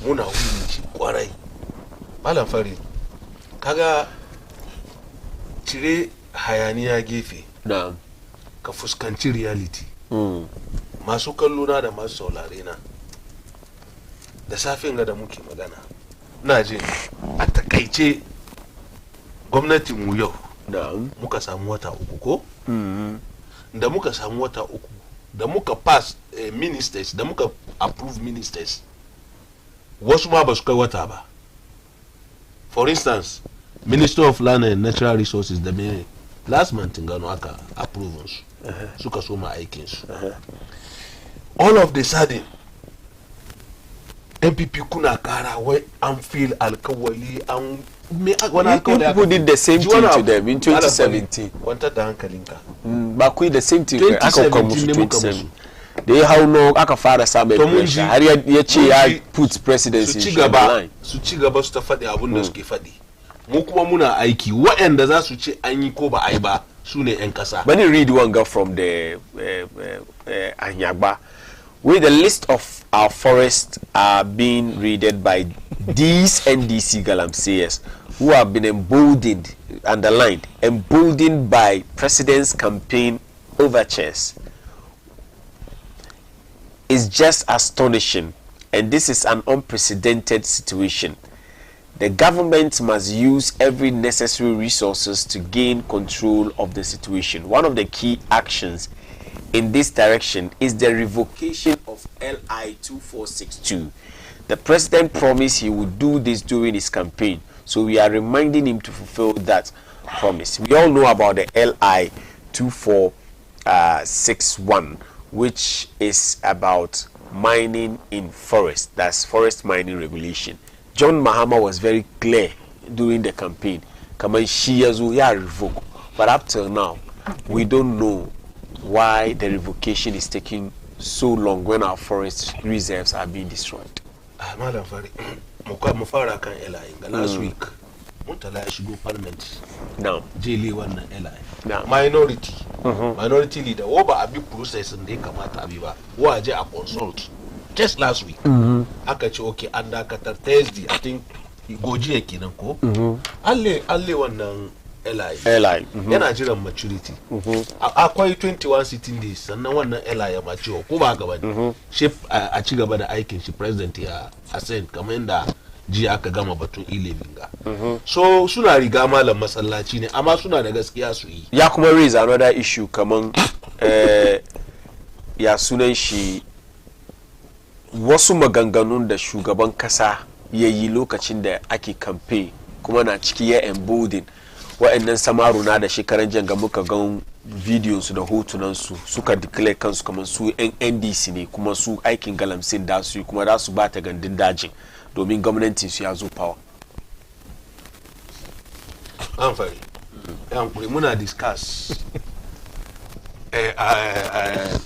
Muna winning shi kwarai. Malam Fari, kaga cire hayaniya gefe. Na'am. Ka fuskanci reality. Masu kallo na da masu saurare na da safin ga da muke magana, na je a takaice gwamnatin mu yau muka samu wata uku ko da muka samu wata uku da muka pass ministers, da muka approve ministers, wasu ma ba su kai wata ba. For instance, Minister of Land and Natural Resources da mene last month ngano aka approve su suka so ma aikin su. All of the sudden MPP kuna kara wai an feel alkawali an me wani alkawali people did the same thing to them in 2017. Kwanta da hankalinka. Ba ku the same thing aka kuma 2017. Da ya hau no aka fara samun pressure har ya ce ya put presidency su ci gaba su ta faɗi abin da suke faɗi. Mu kuma muna aiki waɗanda za su ce an yi ko ba a yi ba su ne 'yan ƙasa. Let me read one guy from the Anyagba. With the list of our forests are being raided by these NDC Galamseyers who have been emboldened, underlined, emboldened by President's campaign overtures. Is just astonishing, and this is an unprecedented situation. The government must use every necessary resources to gain control of the situation. One of the key actions in this direction is the revocation of LI 2462. The president promised he would do this during his campaign, so we are reminding him to fulfill that promise. We all know about the LI 2461, which is about mining in forest. That's forest mining regulation. John Mahama was very clear during the campaign. Kama shiyazu ya revoke. But up till now, we don't know why the revocation is taking so long when our forest reserves are being destroyed. Madam Fari, mufara kan LI last week. Mutala ya shigo parliament. No. Jeli wannan LI. No. Minority leader. Wo ba abi process da ya kamata abi ba. Wo aje a consult. Just last week. Aka ce okay an dakatar Thursday. I think gojiya kenan ko. Alle wannan LI. Yana jiran maturity. Akwai 21 sitting days sannan wannan LI ya mature ko ba gaba ne. Shi a ci gaba da aikin shi president ya ascend kamar yadda ji aka gama batun ilimin ga so suna riga malam masallaci ne amma suna da gaskiya su yi ya kuma raise another issue kaman ya sunan shi wasu maganganun da shugaban kasa ya yi lokacin da ake campaign kuma na ciki ya embolden wa'annan samaruna da shekaran janga muka gan videos da hotunansu suka declare kansu kamar su NDC ne kuma su aikin galamsin da su yi kuma da su bata gandun dajin domin gwamnatin su ya zo power an fari yankuri muna discuss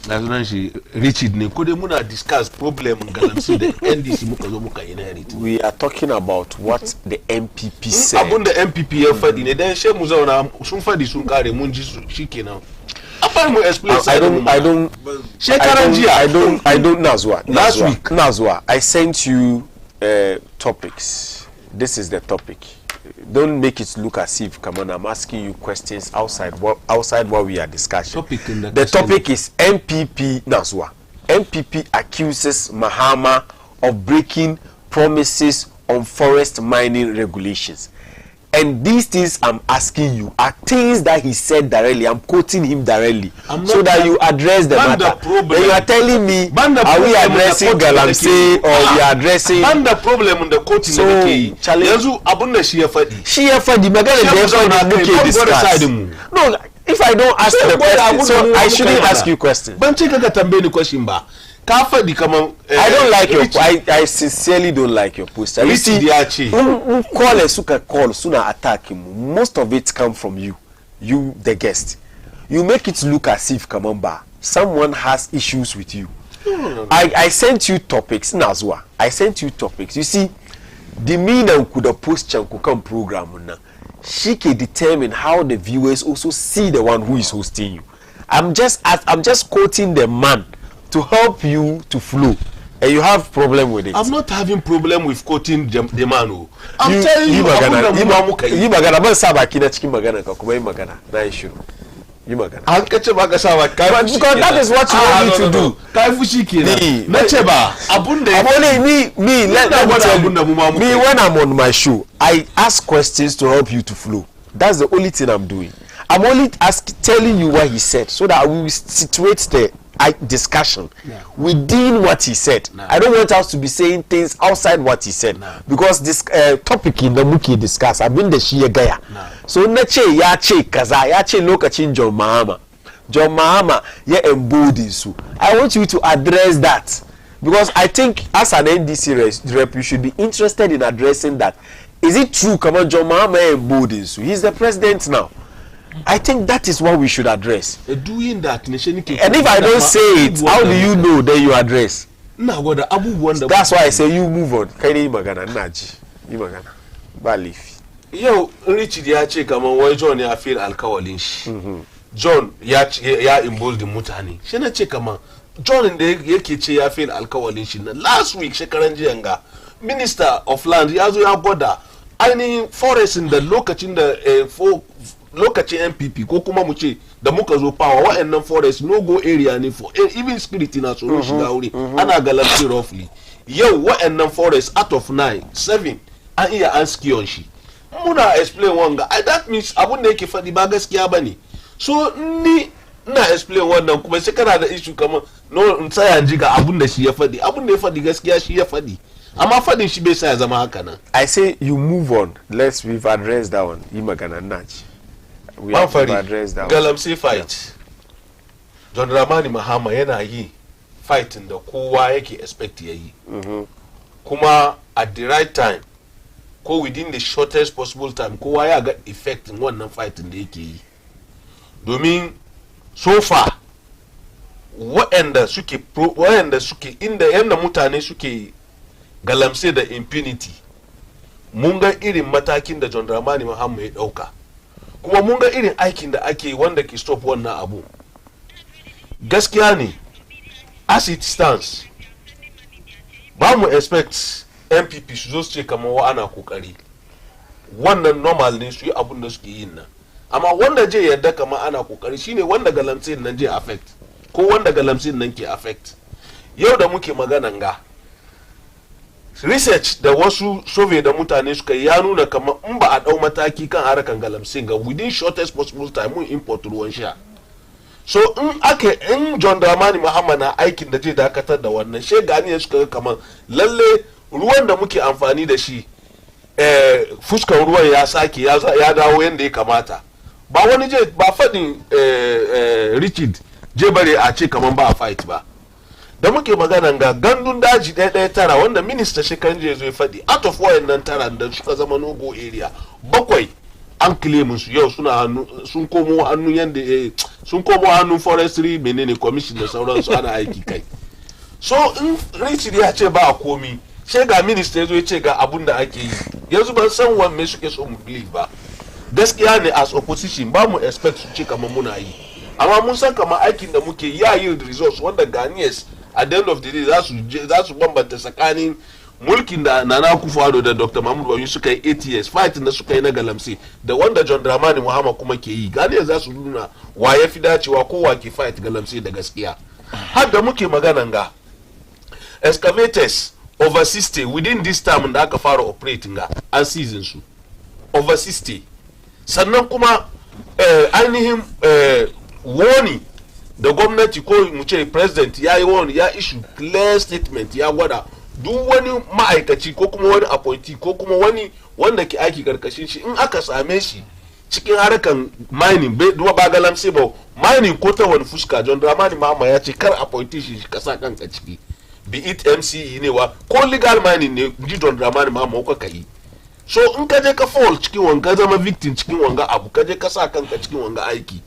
na zunan shi Richard ne ko dai muna discuss problem galamsin da NDC muka zo muka inherit we are talking about what the MPP said abun da MPP ya fadi ne dan she mu zauna sun fadi sun kare mun ji shikenan afar mu explain I don't Nazwa last week Nazwa I sent you topics. This is the topic. Don't make it look as if come on I'm asking you questions outside what we are discussing. The topic is MPP Nazwa. MPP accuses Mahama of breaking promises on forest mining regulations. And these things I'm asking you are things that he said directly. I'm quoting him directly so that you address the matter. Then you are telling me, are we addressing Galamsey or we are addressing... the problem in the quoting so, yanzu abun da shi ya faɗi. Shi ya faɗi magana da ya faɗi muke discuss. No, if I don't ask the question, so I shouldn't ask you questions. Ban ce kaga tambaye ni question ba. Ka faɗi kaman I don't like your I sincerely don't like your poster. You see, call suka call suna attack him. Most of it come from you the guest. You make it look as if Kamamba someone has issues with you. I sent you topics Nazwa. I sent you topics. You see, the meaning could have posture could come program na. She can determine how the viewers also see the one who is hosting you. I'm just quoting the man to help you to flow, and you have problem with it. I'm not having problem with quoting the man. I'm telling you magana ban sa baki na cikin magana ka kuma yi magana na yi shiru yi magana an kace ba ka sa ba kai because that is what you want me to do kai fushi kenan na ce ba abun da me when I'm on my show I ask questions to help you to flow. That's the only thing I'm doing. I'm only telling you what he said so that we will situate the discussion within what he said. I don't want us to be saying things outside what he said because this topic in the muke discuss abin da shi ya gaya. So na ce ya ce kaza ya ce lokacin John Mahama ya embody su. I want you to address that because I think as an NDC rep you should be interested in addressing that. Is it true come on John Mahama ya embody su? He's the president now. I think that is what we should address. Doing that, and if I don't say it, how do you know that you address? That's why I say you move on. Kaini magana naji. Yi magana. Ba lifi. Yau Richard ya ce kaman wai John ya feel alkawalin shi. John ya embolden mutane. Shi na ce kaman John da yake ce ya feel alkawalin shi na last week shekaran jiya ga Minister of Land ya zo ya gwada ainihin forest da lokacin da lokacin MPP ko kuma mu ce da muka zo power wa'annan forest no go area ne for even spirit na tsoro shiga wuri ana galamsi roughly yau wa'annan forest out of 7 an iya an skion shi muna explain wanga that means abun da yake fadi ba gaskiya bane so ni na explain wannan kuma sai kana da issue kamar no in tsaya ji ga abun da shi ya fadi abun da ya fadi gaskiya shi ya fadi amma fadin shi bai sa ya zama haka nan. I say you move on. We've addressed that one. Yi magana naji. We have addressed that one. Galamsey fight. John Dramani Mahama yana yi fighting da kowa yake expect ya yi. Kuma at the right time ko within the shortest possible time kowa ya ga effect in wannan fighting da yake yi. Domin so far waɗanda suke inda yanda mutane suke Galamsey da impunity mun ga irin matakin da John Dramani Mahama ya dauka kuma mun ga irin aikin da ake wanda ke stop wannan abu gaskiya ne as it stands ba mu expect MPP su zo su ce kamar wa ana kokari wannan normal ne su yi abun da suke yin nan amma wanda je yadda kamar ana kokari shine wanda Galamsey nan je affect ko wanda Galamsey nan ke affect yau da muke maganan ga research da wasu survey da mutane suka ya nuna kamar in ba a dau mataki kan harakan galamsin ga within shortest possible time mun import ruwan sha. So in John Dramani Mahama na aikin da zai dakatar da wannan she gani suka ga kamar lalle ruwan da muke amfani da shi fuskan ruwan ya sake ya dawo yanda ya kamata. Ba wani je ba fadin Richard je bare a ce kamar ba a fight ba. Da muke magana ga gandun daji ɗaya tara wanda minista shekaran je zai faɗi out of wayannan tara da suka zama nogo area 7 an claim su yau suna hannu sun komo hannu yanda sun komo hannun forestry menene commission da sauransu ana aiki kai. So in Richard ya ce ba a komi sai ga minista ya zo ya ce ga abun da ake yi yanzu ban san wanne suke so mu believe ba. Gaskiya ne as opposition ba mu expect su ce kamar muna yi amma mun san kamar aikin da muke ya yi results wanda Ghanaians at the end of the day za su bambanta tsakanin mulkin da Nana Akufo-Addo da Dr. Mahmoud Bawumia suka yi 8 years fight da suka yi na galamse da wanda John Dramani Mahama kuma ke yi. Ghanaians za su nuna wa ya fi dacewa ko wa ke fight galamse da gaskiya. Har da muke maganan ga excavators over 60 within this time da aka fara operating ga an season su over 60 sannan kuma ainihin warning da gwamnati ko mu ce president ya yi warning ya issue clear statement ya gwada duk wani ma'aikaci ko kuma wani appointee ko kuma wani wanda ke aiki karkashin shi in aka same shi cikin harkan mining ba galamse ba mining ko ta wani fuska John Dramani Mahama ya ce kar appointee shi ka sa kanka ciki be it MCE ne wa ko legal mining ne ji John Dramani Mahama ko ka yi. So in ka je ka fall cikin wanga zama victim cikin wanga abu ka je ka sa kanka cikin wanga aiki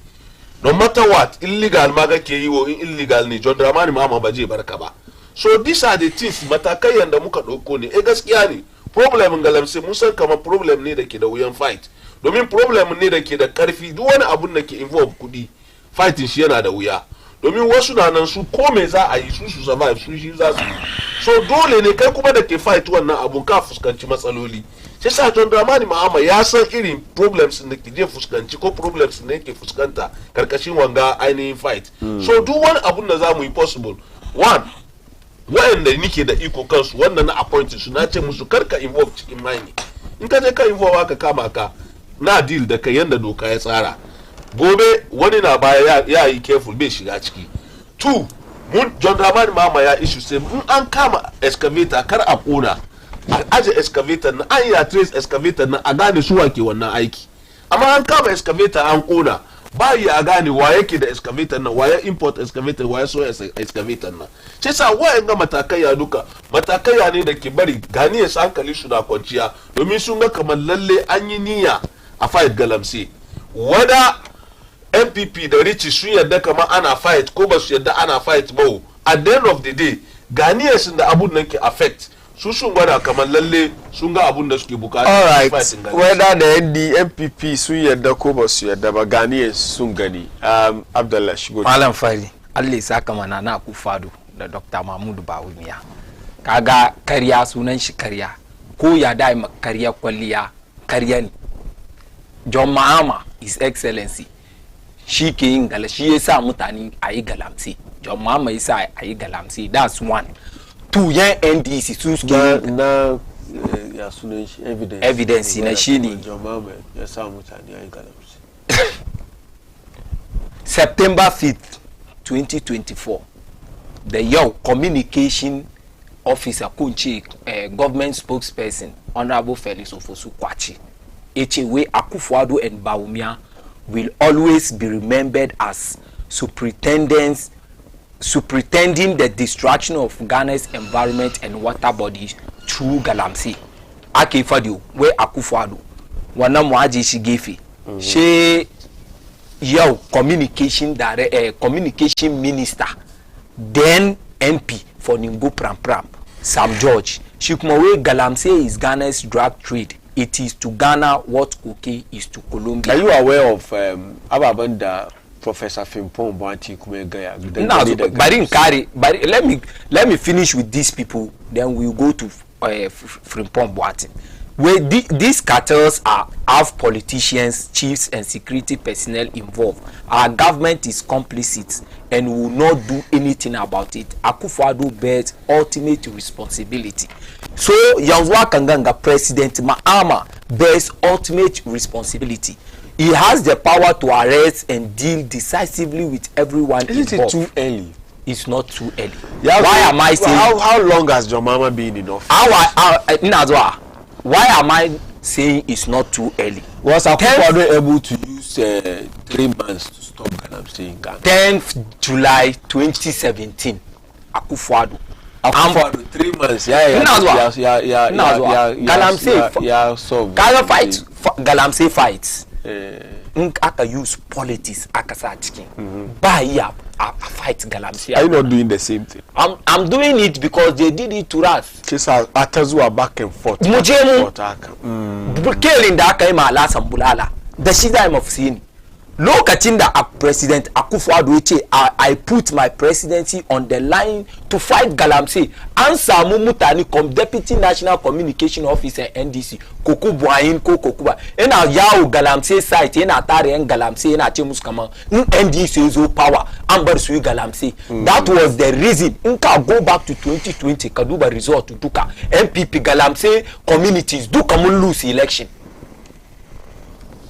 no matter what illegal ma kake yi wo in illegal ne John Dramani Mahama ba zai barka ba. So these are the things matakai yanda muka dauko ne gaskiya ne problem galamse mun san kamar problem ne da ke da wuyan fight domin problem ne da ke da karfi duk wani abun da ke involve kudi fighting shi yana da wuya domin wasu na nan su ko me za a yi su survive su shi za su. So dole ne kai kuma da ke fight wannan abun ka fuskanci matsaloli. Sai sa John Dramani Mahama ya san irin problems da ke je fuskanci ko problems da yake fuskanta karkashin wanga ainihin fight. So duk wani abun da za mu yi possible one wa'anda nike da iko kansu wannan na appointing su na ce musu karka involve cikin mining in ka je ka involve ka kama ka na deal da kai yanda doka ya tsara gobe wani na baya ya yi careful bai shiga ciki. Two mun John Dramani Mahama ya issue sai mun an kama excavator kar a kona a aje excavator na an ya trace excavator na a gane su wake wannan aiki amma an kama excavator an kona ba ya gane wa yake da excavator na wa ya import excavator wa ya so excavator na sai sa wayan ga matakaiya duka matakaiya ne da ke bari Ghanaians hankali su na kwanciya domin sun ga kamar lalle an yi niyya a fight galamse wada MPP da Richie sun yadda kamar ana fight ko ba su yadda ana fight ba at the end of the day Ghanaians da abun nan ke affect su sun gwada kamar lalle sun ga abun da suke bukata. Alright, whether da NPP sun yadda ko ba su yadda ba Ghanaians sun gani. Abdullah shigo. Malam Fari, Allah ya saka mana na Akufo-Addo da Dr. Mahmoud Bawumia. Kaga karya sunan shi karya ko ya dai karya kwalliya karya ne. John Mahama, His Excellency, shi ke yin shi ya sa mutane a yi galamse. John Mahama ya sa a yi galamse. That's one. Two, yan NDC su suke na ya sunan shi evidence na shi ne John Mahama ya sa mutane a yi galamse. September 5th 2024 the yau communication officer kunche government spokesperson Honorable Felix Ofosu-Kwakye wey Akufo-Addo and Bawumia will always be remembered as superintending the destruction of Ghana's environment and water bodies through galamsey. Akefado wey Akufo-Addo wannan mu aje shi gefe she yau communication minister then MP for Ningo Pram Sam George shi kuma wey galamsey is Ghana's drug trade. It is to Ghana what cocaine is to Colombia. Are you aware of Ababanda Professor Frimpong Boanti Kumegaya? Let me finish with these people. Then we'll go to Frimpong Boanti. where these cartels have politicians, chiefs, and security personnel involved. Our government is complicit and will not do anything about it. Akufo-Addo bears ultimate responsibility. So Yanzua Kanganga President Mahama bears ultimate responsibility. He has the power to arrest and deal decisively with everyone involved. Isn't it too early? It's not too early. Yeah, why am I saying? How long has John Mahama been in office? Why am I saying it's not too early? Was Akufo-Addo able to use 3 months to stop Galamsey in Ghana? 10th July 2017, Akufo-Addo. 3 months. Galamsey fights. Aka use politics aka chicken. Buy up fight Galamsey. Are you not doing the same thing? I'm doing it because they did it to us. Kisa atazua back and forth. Mujemu killing da aka yi ma Alhassan Bulala. Da shi da of seeing. Lokacin da President Akufo-Addo yace I put my presidency on the line to fight Galamsey. An samu mutane Deputy National Communication Officer NDC Koko Buayin ko Kokuba ina yawo Galamsey site yana tare yan Galamsey yana ce musu kaman NDC zo power an bar su yi Galamsey. That was the reason. In ka go back to 2020 ka duba result duka MPP Galamsey communities duka mun lose election.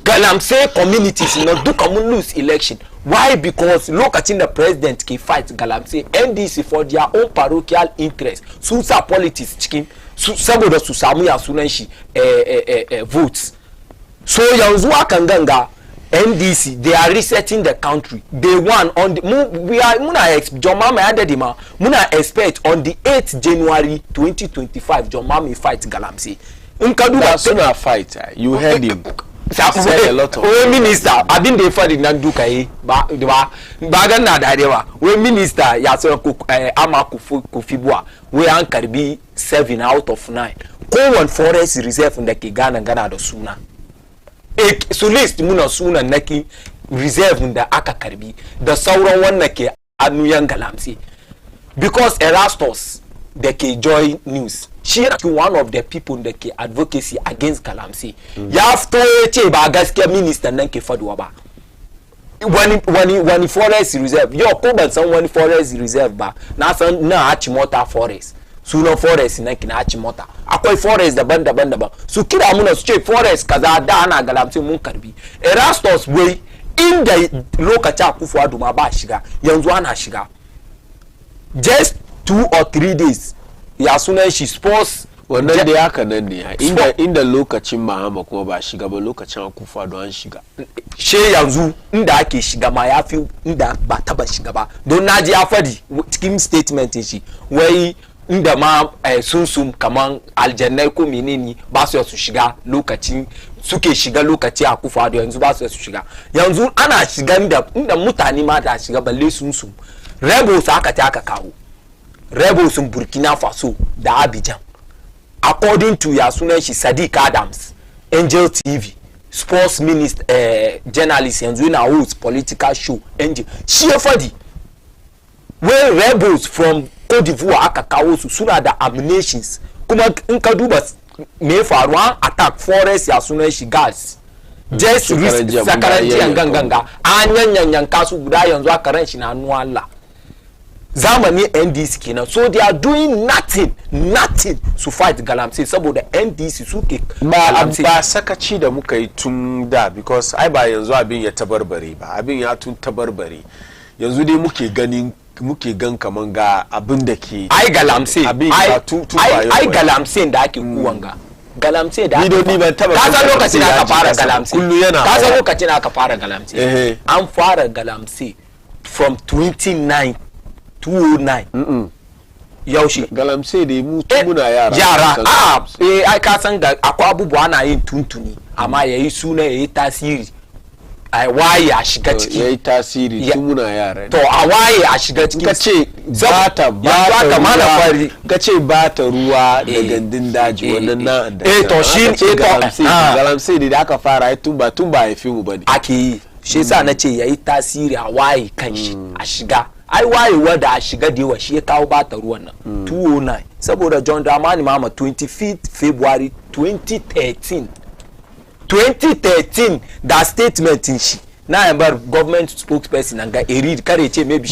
Galamsey communities do come lose election. Why? Because look at the president can fight Galamsey NDC for their own parochial interest. Susa politics chicken saboda su samu ya sunan shi votes. So yanzu Kanganga NDC they are resetting the country. They won on the John Mahama adedima muna expect on the 8th January 2025 John Mahama fight Galamsey. That's sooner fight. You heard him. Said a lot of minister abin da ya fadi nan duka yi ba ganna da arewa we minister ya so ama Kofi-Buah we an karbi 7 out of 9 kowane forest reserve da ke Ghana da suna su list muna suna naki reserve da aka karbi da sauran wannan ke anuyan Galamsey because Erastus da ke Joy News she is one of the people that ke advocacy against Galamsey. Ya fito yace ba gaskiya minister nan ke faduwa ba. Wani forest reserve yo ko ban san wani forest reserve ba na san na Achimota forest. Sunan forest nan ki na Achimota. Akwai forest daban-daban. Su kira muna su ce forest kaza da ana Galamsey mun karbi. Erastus wai inda lokacin Akufo-Addo ma ba shiga yanzu ana shiga. Just 2 or 3 days ya sunan shi sports wannan da haka nan ne inda lokacin Mahama kuma ba shiga ba lokacin Akufo-Addo an shiga she yanzu inda ake shiga ma yafi inda ba taba shiga ba don naji ya fadi cikin statement shi wai inda ma sunsum kaman aljannai ko menene ba su shiga lokacin suke shiga lokacin Akufo-Addo yanzu ba su shiga yanzu ana shiga inda mutane ma da shiga balle sunsum rebels aka kawo rebels in Burkina Faso da Abidjan according to ya sunan shi Sadiq Adams Angel TV sports minister journalist yanzu na host political show Angel shi ya fadi where rebels from Cote d'Ivoire aka kawo su suna da ammunitions kuma in ka duba me faruwa attack forest ya sunan shi gas just risk sakaranci ganga an yanyan kasu guda yanzu aka ran shi na hannu Allah zamani NDC kenan so they are doing nothing to fight Galamsey saboda NDC suke ba sakaci da muka yi tun da because ai ba yanzu abin ya tabarbare ba abin ya tun tabarbare yanzu dai muke gan kaman ga abin da ke ai Galamsey ai Galamsey da ake kuwanga Galamsey da ni ban taba ka lokacin aka fara Galamsey kullu yana ka lokacin aka fara Galamsey an fara Galamsey from 2009 yaushe Galamsey da mu muna yara ai ka san akwai abubuwa ana yin tuntuni amma yayi suna yayi tasiri ai waye a shiga ciki yayi tasiri tun muna yara to a waye a shiga ciki kace kace ba ta ruwa da gandun daji wannan na to shi Galamsey da aka fara tun ba ya fi mu bane ake yi shi yasa nace yayi tasiri a waye kan shi a shiga ai wayewa da a shiga da yawa shi ya kawo bata ruwan nan 209 saboda John Dramani Mahama 25 February 2013 da statement in shi na yambar government spokesperson and read kare ce maybe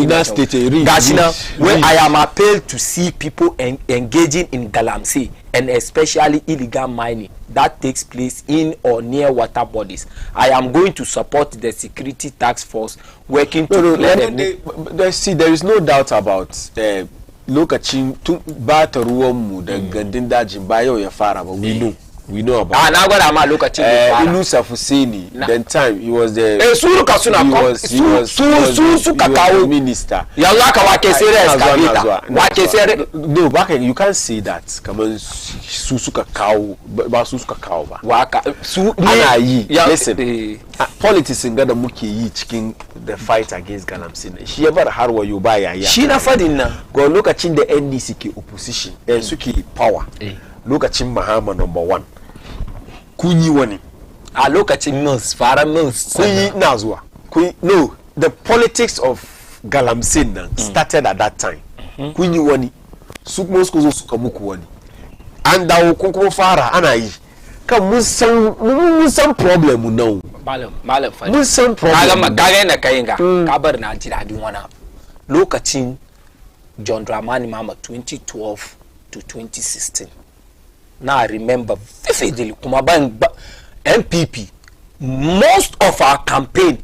na state read gashina where I am appealed to see people engaging in galamsey and especially illegal mining that takes place in or near water bodies. I am going to support the security task force working to see there is no doubt about lokacin tun ba ta ruwan mu da gandun dajin ba yau ya fara ba we know about na gwada ma lokacin Inusa Fuseni then time he was the suka suna suka kawo minister yanzu aka wake serious kabita wake serious no baka you can't say that kaman su suka kawo ba su suka kawo ba waka su ana yi listen politics ga da muke yi cikin the fight against galamsey shi ya bar har wayo ba yaya shi na fadin nan ga lokacin da NDC ke opposition suke power lokacin Mahama number 1 kun yi wani a lokacin Mills fara Mills kun yi na zuwa no the politics of galamsey nan started at that time kun yi wani su kuma suka zo suka muku wani an dawo kun kuma fara ana yi kan mun san problem now malam fa mun san problem kaga yana kayin ga ka bar na ji dadin wani lokacin John Dramani Mahama 2012 to 2016 now I remember vividly kuma MPP most of our campaign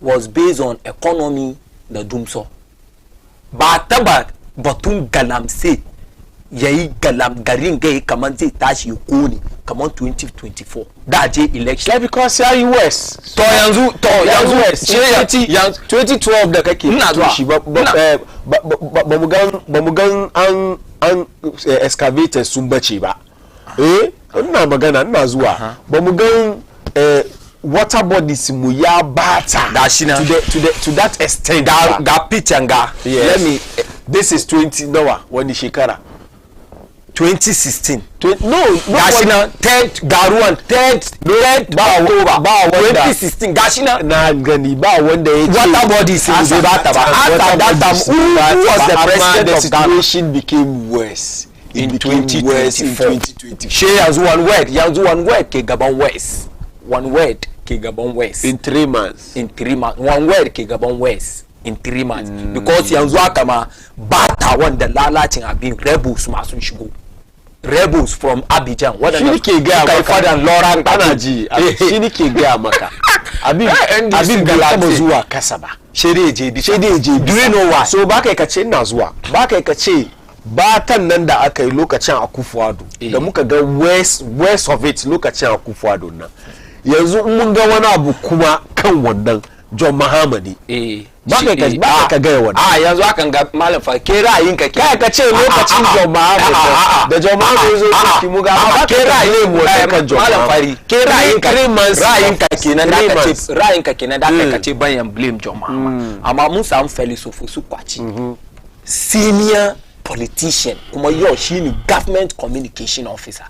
was based on economy da dumso ba taba batun galamsey yayi garin gai kaman zai tashi ya kone kaman 2024 da je election yeah, because ya yi west to yanzu west 2012 da kake shi ba mu gan an excavators sun bace ba ina magana ina zuwa ba mu gan water bodies mu ya bata da shi na to that extent ga picture ga let me this is 20 nawa wani shekara 2016 no gashi na third ba wanda 2016 gashi na gani ba wanda ya ce water bodies zai bata ba after that time who was the president of Ghana the situation became worse in 2024 she yanzu one word ke gaban west one word ke gaban west in 3 months one word ke gaban west in 3 months because yanzu aka ma bata wanda lalacin abin rebels masu shigo rebels from Abidjan wadanda shi ke ga maka fadan Laurent ana ji shi ne ke ga maka abin ga zuwa kasa ba shede je do you know why so ba kai kace ina zuwa ba kai kace batan nan da aka yi lokacin Akufo-Addo da muka ga west of it lokacin Akufo-Addo nan yanzu mun ga wani abu kuma kan wannan John Mahama ne ba ka ga wannan yanzu akan ga malam fa ke ra'ayin ka ka ce lokacin John Mahama da John Mahama yazo ki mu ga ba ke ra'ayin mu kan John malam fari ke ra'ayin ka kenan da ka ce bayan blame John Mahama amma mun samu Felix Ofosu kwaci senior politician kuma yau shine government communication officer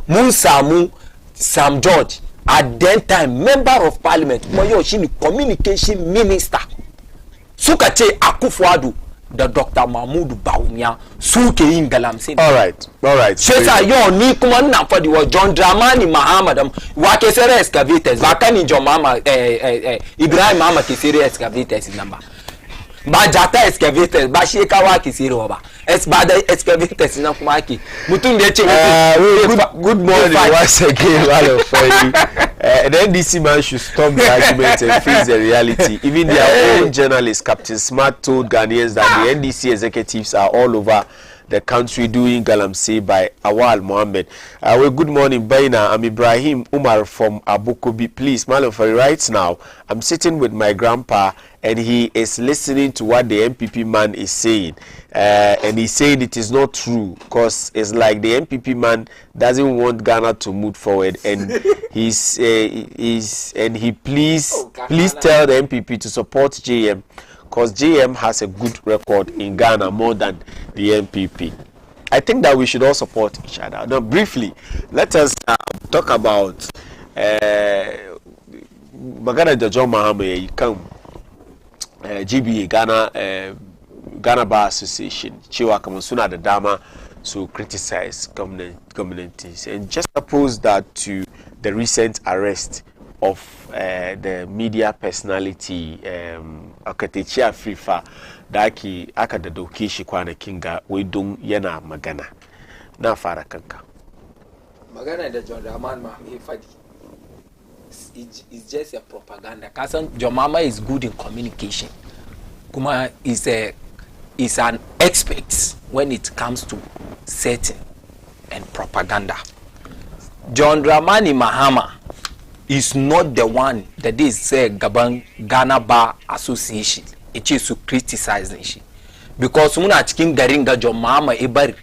mun samu Sam George at that time member of parliament kuma yau shine communication minister suka ce Akufo-Addo da Dr. Mahmudu Bawumia suke yin galamsey all right shi yasa yau ni kuma ina fadi wa John Dramani Mahama da wake sere excavators ba kan John Mahama Ibrahim Mahama ke sere excavators number ba jata excavators ba shi kawa ke sere ba ba da excavators na kuma ake mutum da ya ce good morning once again all of you the NDC man should stop the argument and face the reality. Even their own journalist Captain Smart told Ghanaians that the NDC executives are all over the country doing galamsey by Awal Mohammed. Well, good morning, Baina. I'm Ibrahim Umar from Abukobi. Please, Malam Fari, right now, I'm sitting with my grandpa and he is listening to what the MPP man is saying. And he's saying it is not true because it's like the MPP man doesn't want Ghana to move forward. And he please tell the MPP to support JM because JM has a good record in Ghana more than the MPP. I think that we should all support each other. Now, briefly, let us talk about magana da John Mahama ya yi kan GBA Ghana Bar Association cewa kamar suna da dama to criticize governments, and just oppose that to the recent arrest of the media personality Akatechi Afrifa da aka da dauke shi kwanakin ga wai don yana magana. Na fara kanka. Magana da John Dramani Mahama fadi is just a propaganda. Kasan John Mahama is good in communication. Kuma is an expert when it comes to setting and propaganda. John Dramani Mahama is not the one that is say gaban Ghana Bar Association. It is to criticize shi. Because muna cikin garin ga John Mahama Ibari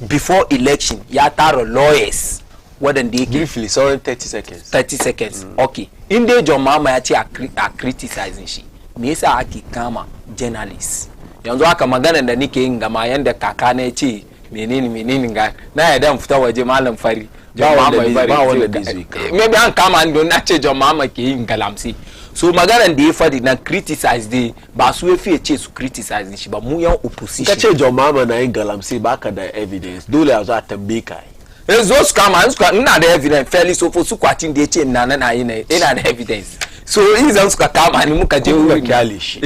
before election ya tara lawyers waɗanda yake briefly, sorry, 30 seconds. 30 seconds. Okay. In dai John Mahama ya ce a criticizing shi, me yasa ake kama journalists? Yanzu aka magana da nake yin gama yanda kaka na ya ce menene ga na ya dan fita waje malam fari John Mahama ba wanda da zai kama. Maybe an kama ni don na ce John Mahama ke yin galamsi. So maganan da ya fadi na criticize dai ba su ya fiye ce su criticize shi ba, mu yan opposition. Ka ce John Mahama na yin galamsi baka da evidence, dole a zo a tambaye ka. Zo su kama ina da evidence fairly so for su kwatin da ya ce na yi na ina da evidence. So in zan suka kama ni muka je wurin kyale shi.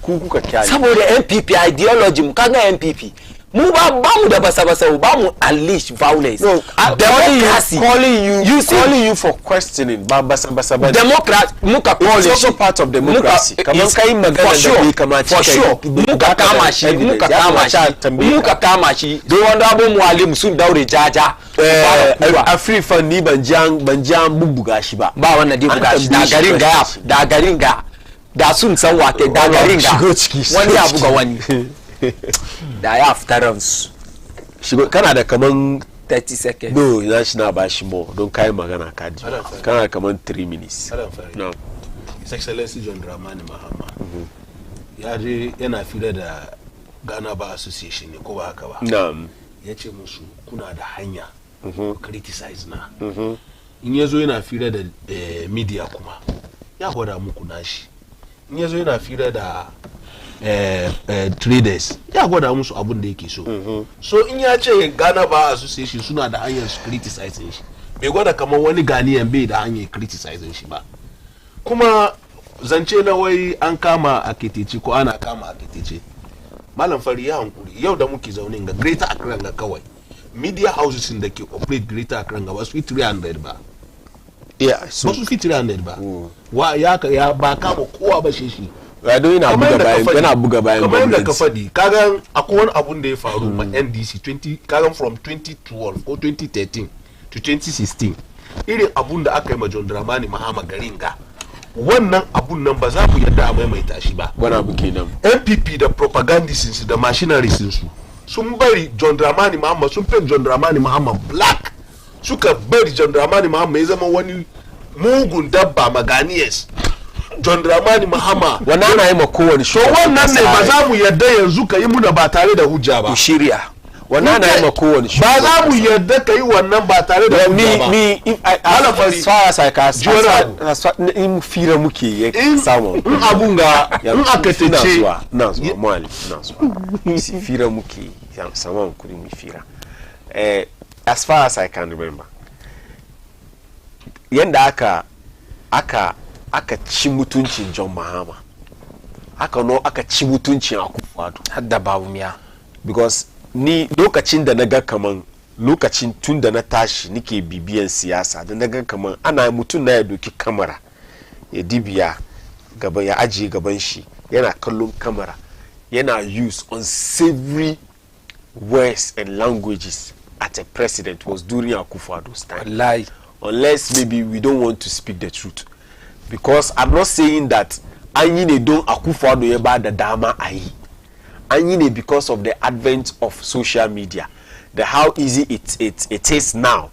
Kuka kyale. Saboda NPP ideology mu kaga NPP mu ba mu da basa ba mu unleash violence. No, democracy calling you for questioning ba basa ba. Democracy muka call it's also part of democracy. Kaman kai magana da bai kamace kai. Muka kama shi dai wanda abu mualim sun daure jaja. Afrifa ni ban jan bubbuga shi ba. Ba wannan dai buga shi da garin ga da sun san wake da garin ga wani abu ga wani. Da ya afterans shigo kana da kaman 30 seconds. No, ya shi na ba shi mo don kai magana ka ji. Kana kaman 3 minutes. No. His Excellency John Dramani Mahama. Ya je yana fira da Ghana Bar Association ne ko ba haka ba. Na'am. Ya ce musu kuna da hanya criticize na. In yazo yana fira da media kuma ya gwada muku nashi. In yazo yana fira da traders ya gwada musu abun da yake so. So in ya ce Ghana Bar Association suna da hanyar su criticize shi, bai gwada kamar wani Ghanaian bai da hanyar criticize shi ba. Kuma zance na wai an kama Aketeci ko ana kama Aketeci, malam fari ya hankuri yau da muke zaune ga Greater Accra ga kawai media houses da ke operate Greater Accra ga ba su 300 ba. Yeah, so ba su 300 ba. Wa ya ba kama kowa ba shi. Rado yana buga bayan kamar da ka faɗi kagan akwai wani abun da ya faru ma NDC 20 kagan from 2012 ko 2013 to 2016 irin abun da aka yi ma John Dramani Mahama garin ga wannan abun nan ba za ku yadda a maimaita shi ba. Wani abu kenan NPP da propagandists da machineries sun bari John Dramani Mahama sun fi John Dramani Mahama black suka bari John Dramani Mahama ya zama wani mugun dabba maganiyes. John Dramani Mahama wannan na yi ma kowane so wannan ne ba za mu yadda yanzu ka yi muna ba tare da hujja ba. Shirya wannan na yi ma kowane ba za mu yadda ka yi wannan ba tare da hujja ba. Ni as far as I can in fira muke ya samu in abun ga in aka tace na zuwa mali na zuwa si fira muke samu kudi mu fira as far as I can remember yanda aka ci mutuncin John Mahama aka ci mutuncin Akufo-Addo hadda babu miya because ni lokacin da naga kaman lokacin tun da na tashi nike bibiyan siyasa da naga kaman ana mutun na ya doki kamera ya dibiya gaba ya ajiye gaban shi yana kallon kamera yana use unsavory words and languages at a president was during Akufo-Addo's time. Wallahi. Unless maybe we don't want to speak the truth. Because I'm not saying that anyine don Akufo-Addo ya ba da dama ayi. Anyine because of the advent of social media, the how easy it is now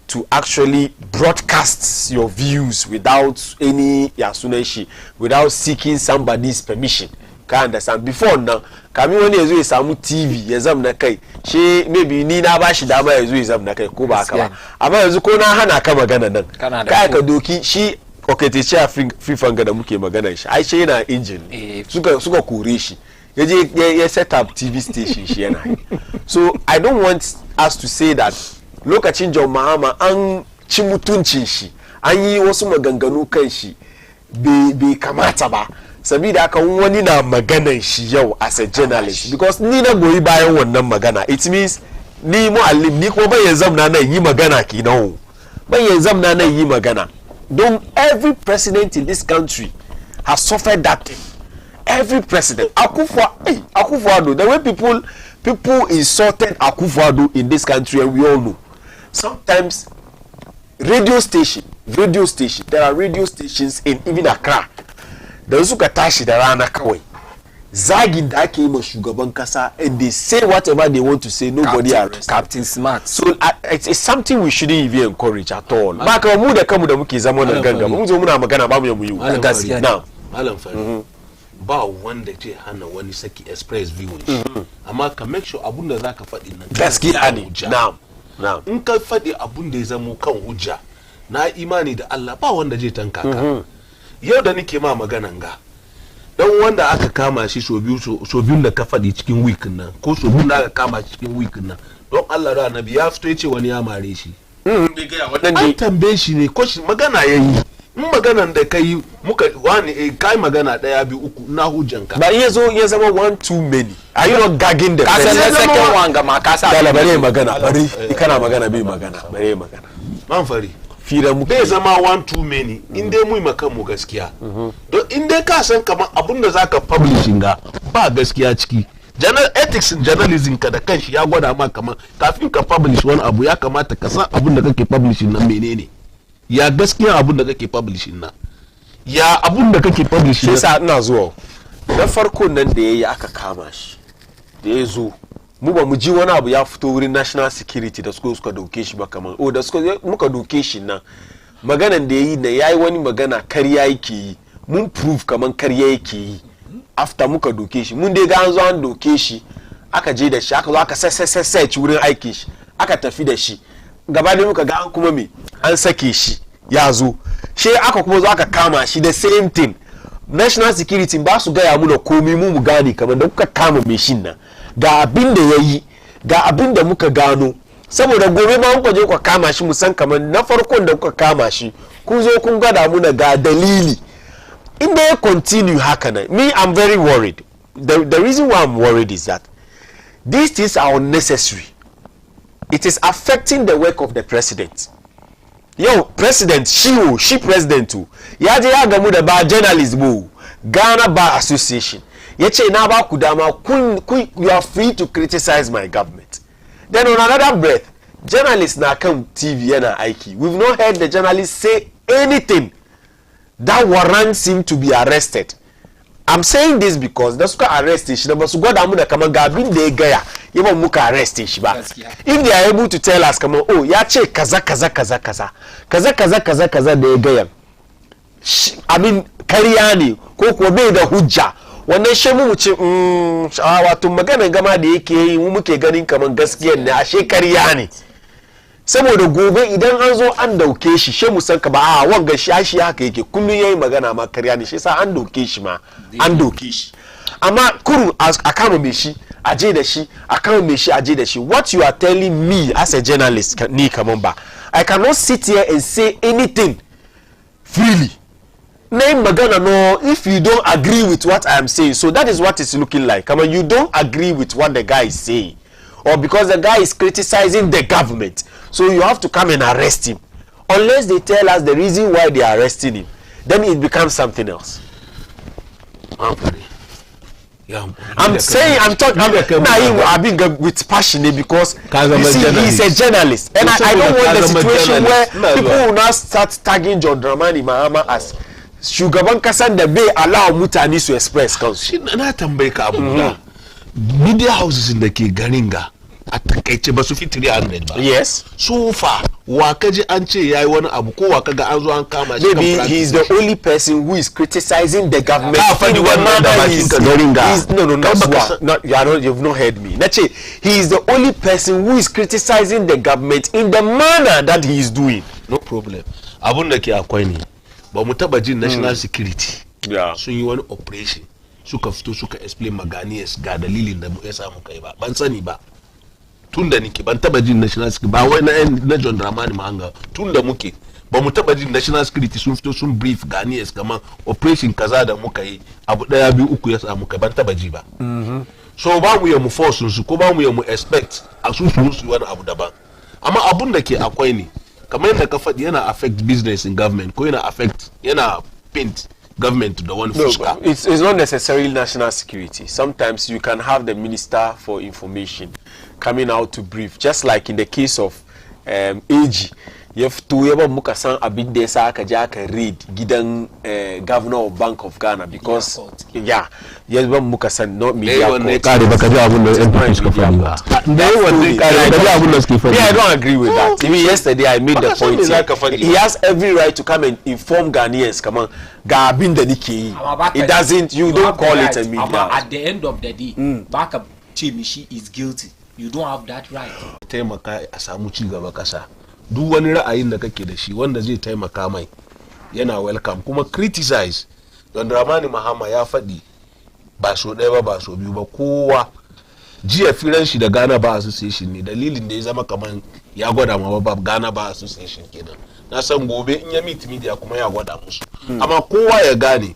to actually broadcast your views without any yasuneshi, without seeking somebody's permission. Ka understand? Before now, kami wani yazo ya samu TV ya zam na kai, she maybe ni na bashi dama yazo ya zam na kai ko ba haka ba. Amma yanzu ko na hana ka magana nan. Kai ka doki shi okay te ce FIFA ga da muke magana shi ai shi yana engine suka kore shi yaje ya set up TV station shi yana so I don't want us to say that lokacin John Mahama an ci mutuncin shi an yi wasu maganganu kan shi bai kamata ba sabida haka wani na maganan shi yau as a journalist because ni na goyi bayan wannan magana it means ni muallim ni kuma bayan zamna nan yi magana kenan bayan zamna nan yi magana don every president in this country has suffered that thing every president Akufo-Addo the way people insulted Akufo-Addo in this country and we all know sometimes radio station there are radio stations in even Accra da suka tashi da rana kawai zagin da ake yi ma shugaban kasa and they say whatever they want to say nobody arrest Captain Smart so it's something we shouldn't even encourage at all ba ka mu da kanmu da muke zama nan ganga mu zo muna magana ba mu yamu yi gaskiya na malam fari ba wanda ke hana wani saki express viewing amma ka make sure abun da zaka faɗi nan gaskiya ne na'am in ka faɗi abun da ya zamo kan hujja na imani da Allah ba wanda zai tanka ka yau da nake ma maganan ga dan wanda aka kama shi so biyu da ka faɗi cikin week nan ko so biyu da aka kama shi cikin week nan don Allah da annabi ya fito yace wani ya mare shi an tambaye shi ne ko shi magana yayi in maganan da kai muka wani kai magana daya biyu uku na hujjanka ba iya zo ya zama one too many are you not gagging the person second one ga ma ka sa bare magana bari kana magana bai magana bare magana man fari fira mu bai zama one too many in dai mu makan mu gaskiya don in dai ka san kaman abinda zaka publishing ga ba gaskiya ciki ethics in journalism ka da kanshi ya gwada ma kaman kafin ka publish wani abu ya kamata ka san abinda kake publishing nan menene ya gaskiya abinda kake publishing nan ya abinda kake publishing sai ina zuwa na farko nan da yayi aka kama shi da ya zo mu ba mu ji wani abu ya fito wurin national security da suka dauke shi ba kaman da muka dauke shi nan maganan da yayi na yayi wani magana karya yake yi mun prove kaman karya yake yi after muka dauke shi mun dai ga an zo an dauke shi aka je da shi aka zo aka sai wurin aikin shi aka tafi da shi gaba da muka ga an kuma me an sake shi ya zo shi aka kuma zo aka kama shi the same thing national security ba su gaya mu da komai mu gane kaman da kuka kama mai shin nan ga abin da yayi ga abin da muka gano saboda gobe ma kuka je kuka kama shi musan kamar na farkon da kuka kama shi kun zo kun gada muna ga dalili in they continue haka nan me I'm very worried the reason why I'm worried is that these things are unnecessary it is affecting the work of the president yo president shi president ya je ya gamu da ba journalist bu Ghana Bar Association yace na ba ku dama you are free to criticize my government then on another breath journalists na kan TV yana aiki we've not heard the journalist say anything that warrants him to be arrested I'm saying this because da suka arrest shi da ba su gwada mu da kaman ga abin da ya gaya yaban muka arrest shi ba if they are able to tell us kaman ya ce kaza da ya gaya I mean kariya ne ko kuwa bai da hujja wannan shi mu ce wato magana gama da yake yi mu muke ganin kaman gaskiya ne a shekariya ne saboda gobe idan an zo an dauke shi mu san ka ba wanga shi haka yake kullun yayi magana ma kariya ne shi sa an dauke shi ma an dauke shi amma kuru a kama me shi aje da shi a kama me shi aje da shi what you are telling me as a journalist ni kaman ba I cannot sit here and say anything freely name magana no if you don't agree with what I am saying so that is what it's looking like come on you don't agree with what the guy is saying or because the guy is criticizing the government so you have to come and arrest him unless they tell us the reason why they are arresting him then it becomes something else I'm saying I'm talking I've been with passion because you see he's a journalist and I don't want the situation where people will now start tagging John Dramani Mahama as shugaban kasan da bai allow mutane su express kansu shi na tambaye ka abu da media houses da ke garin ga a takaice ba su fi 300 ba yes so far wa kaji an ce yayi wani abu ko wa kaga an zo an kama shi maybe he is the only person who is criticizing the government ka fadi wannan da bakin ka garin ga no you've not heard me nace he is the only person who is criticizing the government in the manner that he is doing no problem abun da ke akwai ne ba mu taba jin national security Yeah. sun yi wani operation suka fito suka explain maganiyas ga dalilin da ya samu kai ba ban sani ba tun da nike ban taba jin national security ba wai na John Dramani Mahama tun da muke ba mu taba jin national security sun fito sun brief Ghanaians kamar operation kaza da muka yi abu 1 2 3 ya samu kai ban taba ji ba so ba mu ya mu force su ko ba mu ya mu expect a su wani abu daban amma abun da ke akwai ne kamar yadda ka faɗi yana affect business in government ko yana affect yana paint government da wani fuska. No, it's not necessarily national security. Sometimes you can have the minister for information coming out to brief, just like in the case of AG. You have to yaba muka san abin da yasa aka je aka raid gidan governor of Bank of Ghana because yaba muka san not media court. Ne kare baka ji abun da MP suka faɗi ba. Dai wannan kare baka ji abun da suka faɗi. Yeah, I don't agree with that. Even yesterday I made the point here. He has every right to come and inform Ghanaians. Come on, ga abin da nike yi. It doesn't. You don't call it a media. At the end of the day, baka ce mishi is guilty. You don't have that right. Taimaka a samu ci gaba kasa. Duk wani ra'ayin da kake da shi wanda zai taimaka mai yana welcome kuma criticize. Don Dramani Mahama ya faɗi ba so ɗaya ba ba so biyu ba kowa jiya firan shi da Ghana Bar Association ne dalilin da ya zama kaman ya gwada ma ba Ghana Bar Association kenan na san gobe in ya meet media kuma ya gwada musu amma kowa ya gane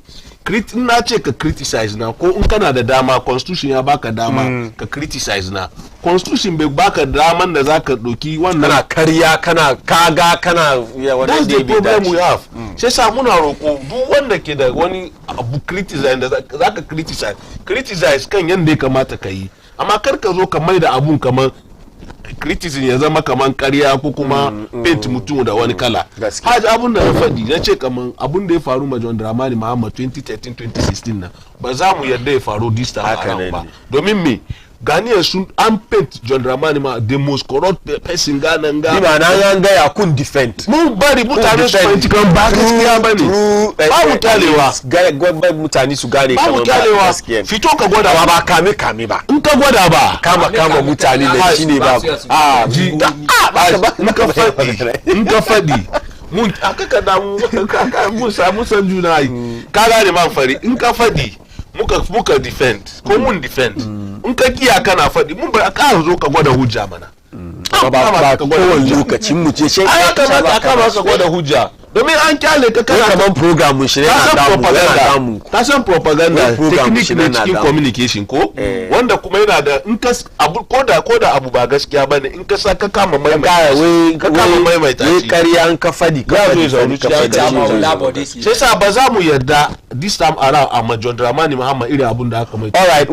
in na ce ka criticize na ko in kana da dama constitution ya baka dama ka criticize na constitution bai baka daman da zaka doki wannan kana kariya kana kaga kana that's the problem we have sai sa muna roko duk wanda ke da wani abu criticize da zaka criticize kan yanda ya kamata ka yi amma kar ka zo ka mai da abun kamar criticism ya zama kaman ƙarya ko kuma paint mutum da wani kala haji abun da na faɗi na ce kaman abun da ya faru ma John Dramani Mahama 2013-2016 na ba za mu yarda ya faru this time around ba domin me Ghanaians sun an paint John Dramani Mahama the most corrupt person Ghana nga ba na ga ya kun defend mun bari mutane su fahimci kan ba gaskiya bane ba mu talewa gwamnati mutane su gane kamar ba gaskiya fito ka gwada ba kame ba in ka gwada ba kama mutane da shine ba in ka faɗi mun aka da mun samu san juna yi ka gane man fari in ka faɗi muka defend ko mun defend in ka kiya kana faɗi mun ba ka zo ka gwada hujja mana ba kowane lokacin mu ce shi ai kamata ka gwada hujja domin an kyale ka kana kaman program mun shirye na damu ka san propaganda technique ne cikin communication ko wanda kuma yana da in ka abu koda abu ba gaskiya bane in ka saka kama maimaita shi kariya an ka fadi sai sa ba za mu yarda this time around a John Dramani Mahama irin abun da aka mai all right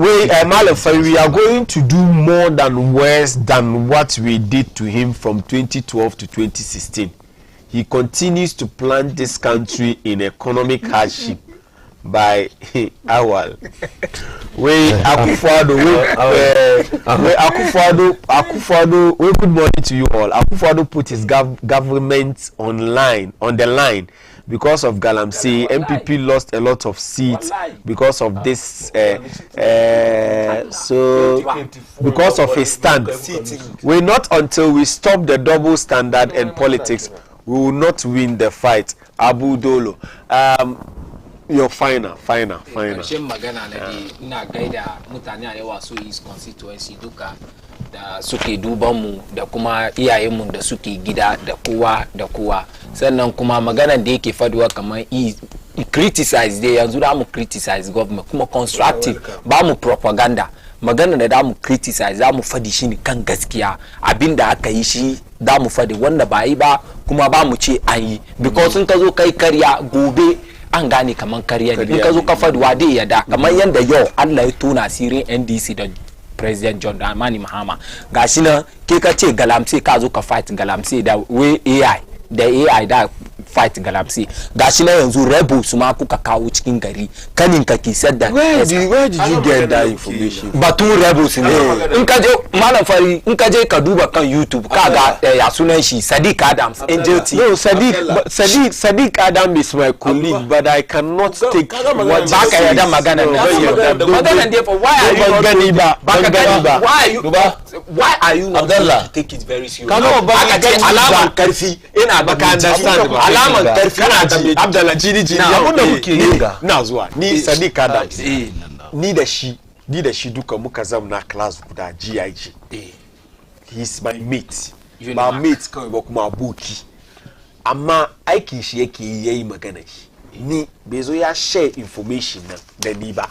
Malam Fari, we are going to do more than worse than what we did to him from 2012 to 2016. He continues to plunge this country in economic hardship by Awal. Akufo-Addo, good morning to you all. Akufo-Addo put his government on the line because of Galamsey. MPP lost a lot of seats because of this. Because of his stance. Not until we stop the double standard and politics, we will not win the fight. Abu Dolo. Your final. Shin magana na ina gaida mutane a yawa so is constituency duka da suke duban mu da kuma iyayen mu da suke gida da kowa sannan kuma magana da yake faduwa kamar criticize dai yanzu da mu criticize government kuma constructive ba mu propaganda magana da mu criticize za mu fadi shi ne kan gaskiya abinda aka yi shi da mu fadi wanda ba yi ba kuma ba mu ce an yi because in ka zo kai karya gobe an gane kaman karya ne in ka zo ka faduwa dai yada kamar yanda yau Allah ya tona asirin NDC da President John Dramani Mahama gashi nan ke ka ce Galamsey ka zo ka fight Galamsey da AI da fight Galamsey gashi na yanzu rebels ma kuka kawo cikin gari kanin ka ki sadda where did you get that information batun rebels ne in ka je Malam Fari in ka je ka duba kan YouTube ka ga ya sunan shi Sadiq Adams Angel T no Sadiq Adam is my colleague but I cannot take what baka yada magana ne for why are you not Abdullah take it very serious baka ga alaman karfi ina baka understand ba alaman karfi kana ji Abdallah jini na abun da muke yi ga na zuwa ni Sadiq Adams ni da shi duka muka zamna class guda GIG he's my mate ba mate kawai ba kuma aboki amma aiki shi yake yayi magana shi ni bai zo ya share information nan da ni ba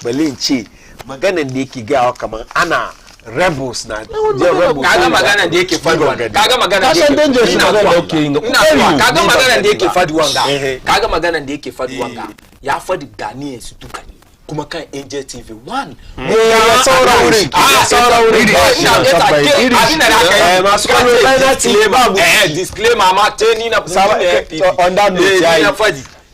balle in ce maganan da yake gawa kamar ana rebels na kaga maganan da yake faduwa kaga maganan da yake kaga maganan da yake faduwa kaga maganan da yake faduwa ya fadi Daniel su duka ne kuma kan Angel TV 1 ya saurauri masu disclaimer ma te ni na on that note ya yi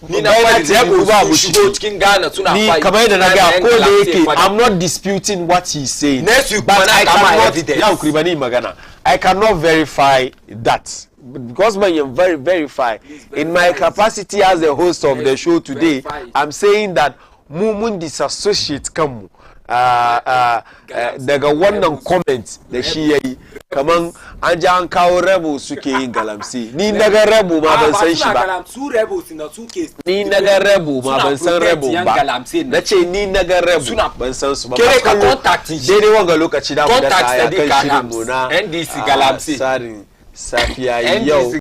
ni na fadi rebel ba mu shigo cikin Ghana suna ni kamar yadda na ga ko da yake I'm not disputing what he's saying next week but I cannot ya kuribani magana I cannot verify that because when you verify in my capacity as the host of the show today I'm saying that mun disassociate kanmu daga wannan comment da shi yayi kaman an ji an kawo rebel suke yin galamsi ni naga rebel ma ban san shi ba ni naga rebel ma ban san rebel ba nace ni naga rebel ban san su ba kere ka contact daidai wanga lokaci da mu da ya kan shirin mu na NDC galamsi Tsarin Safiya yau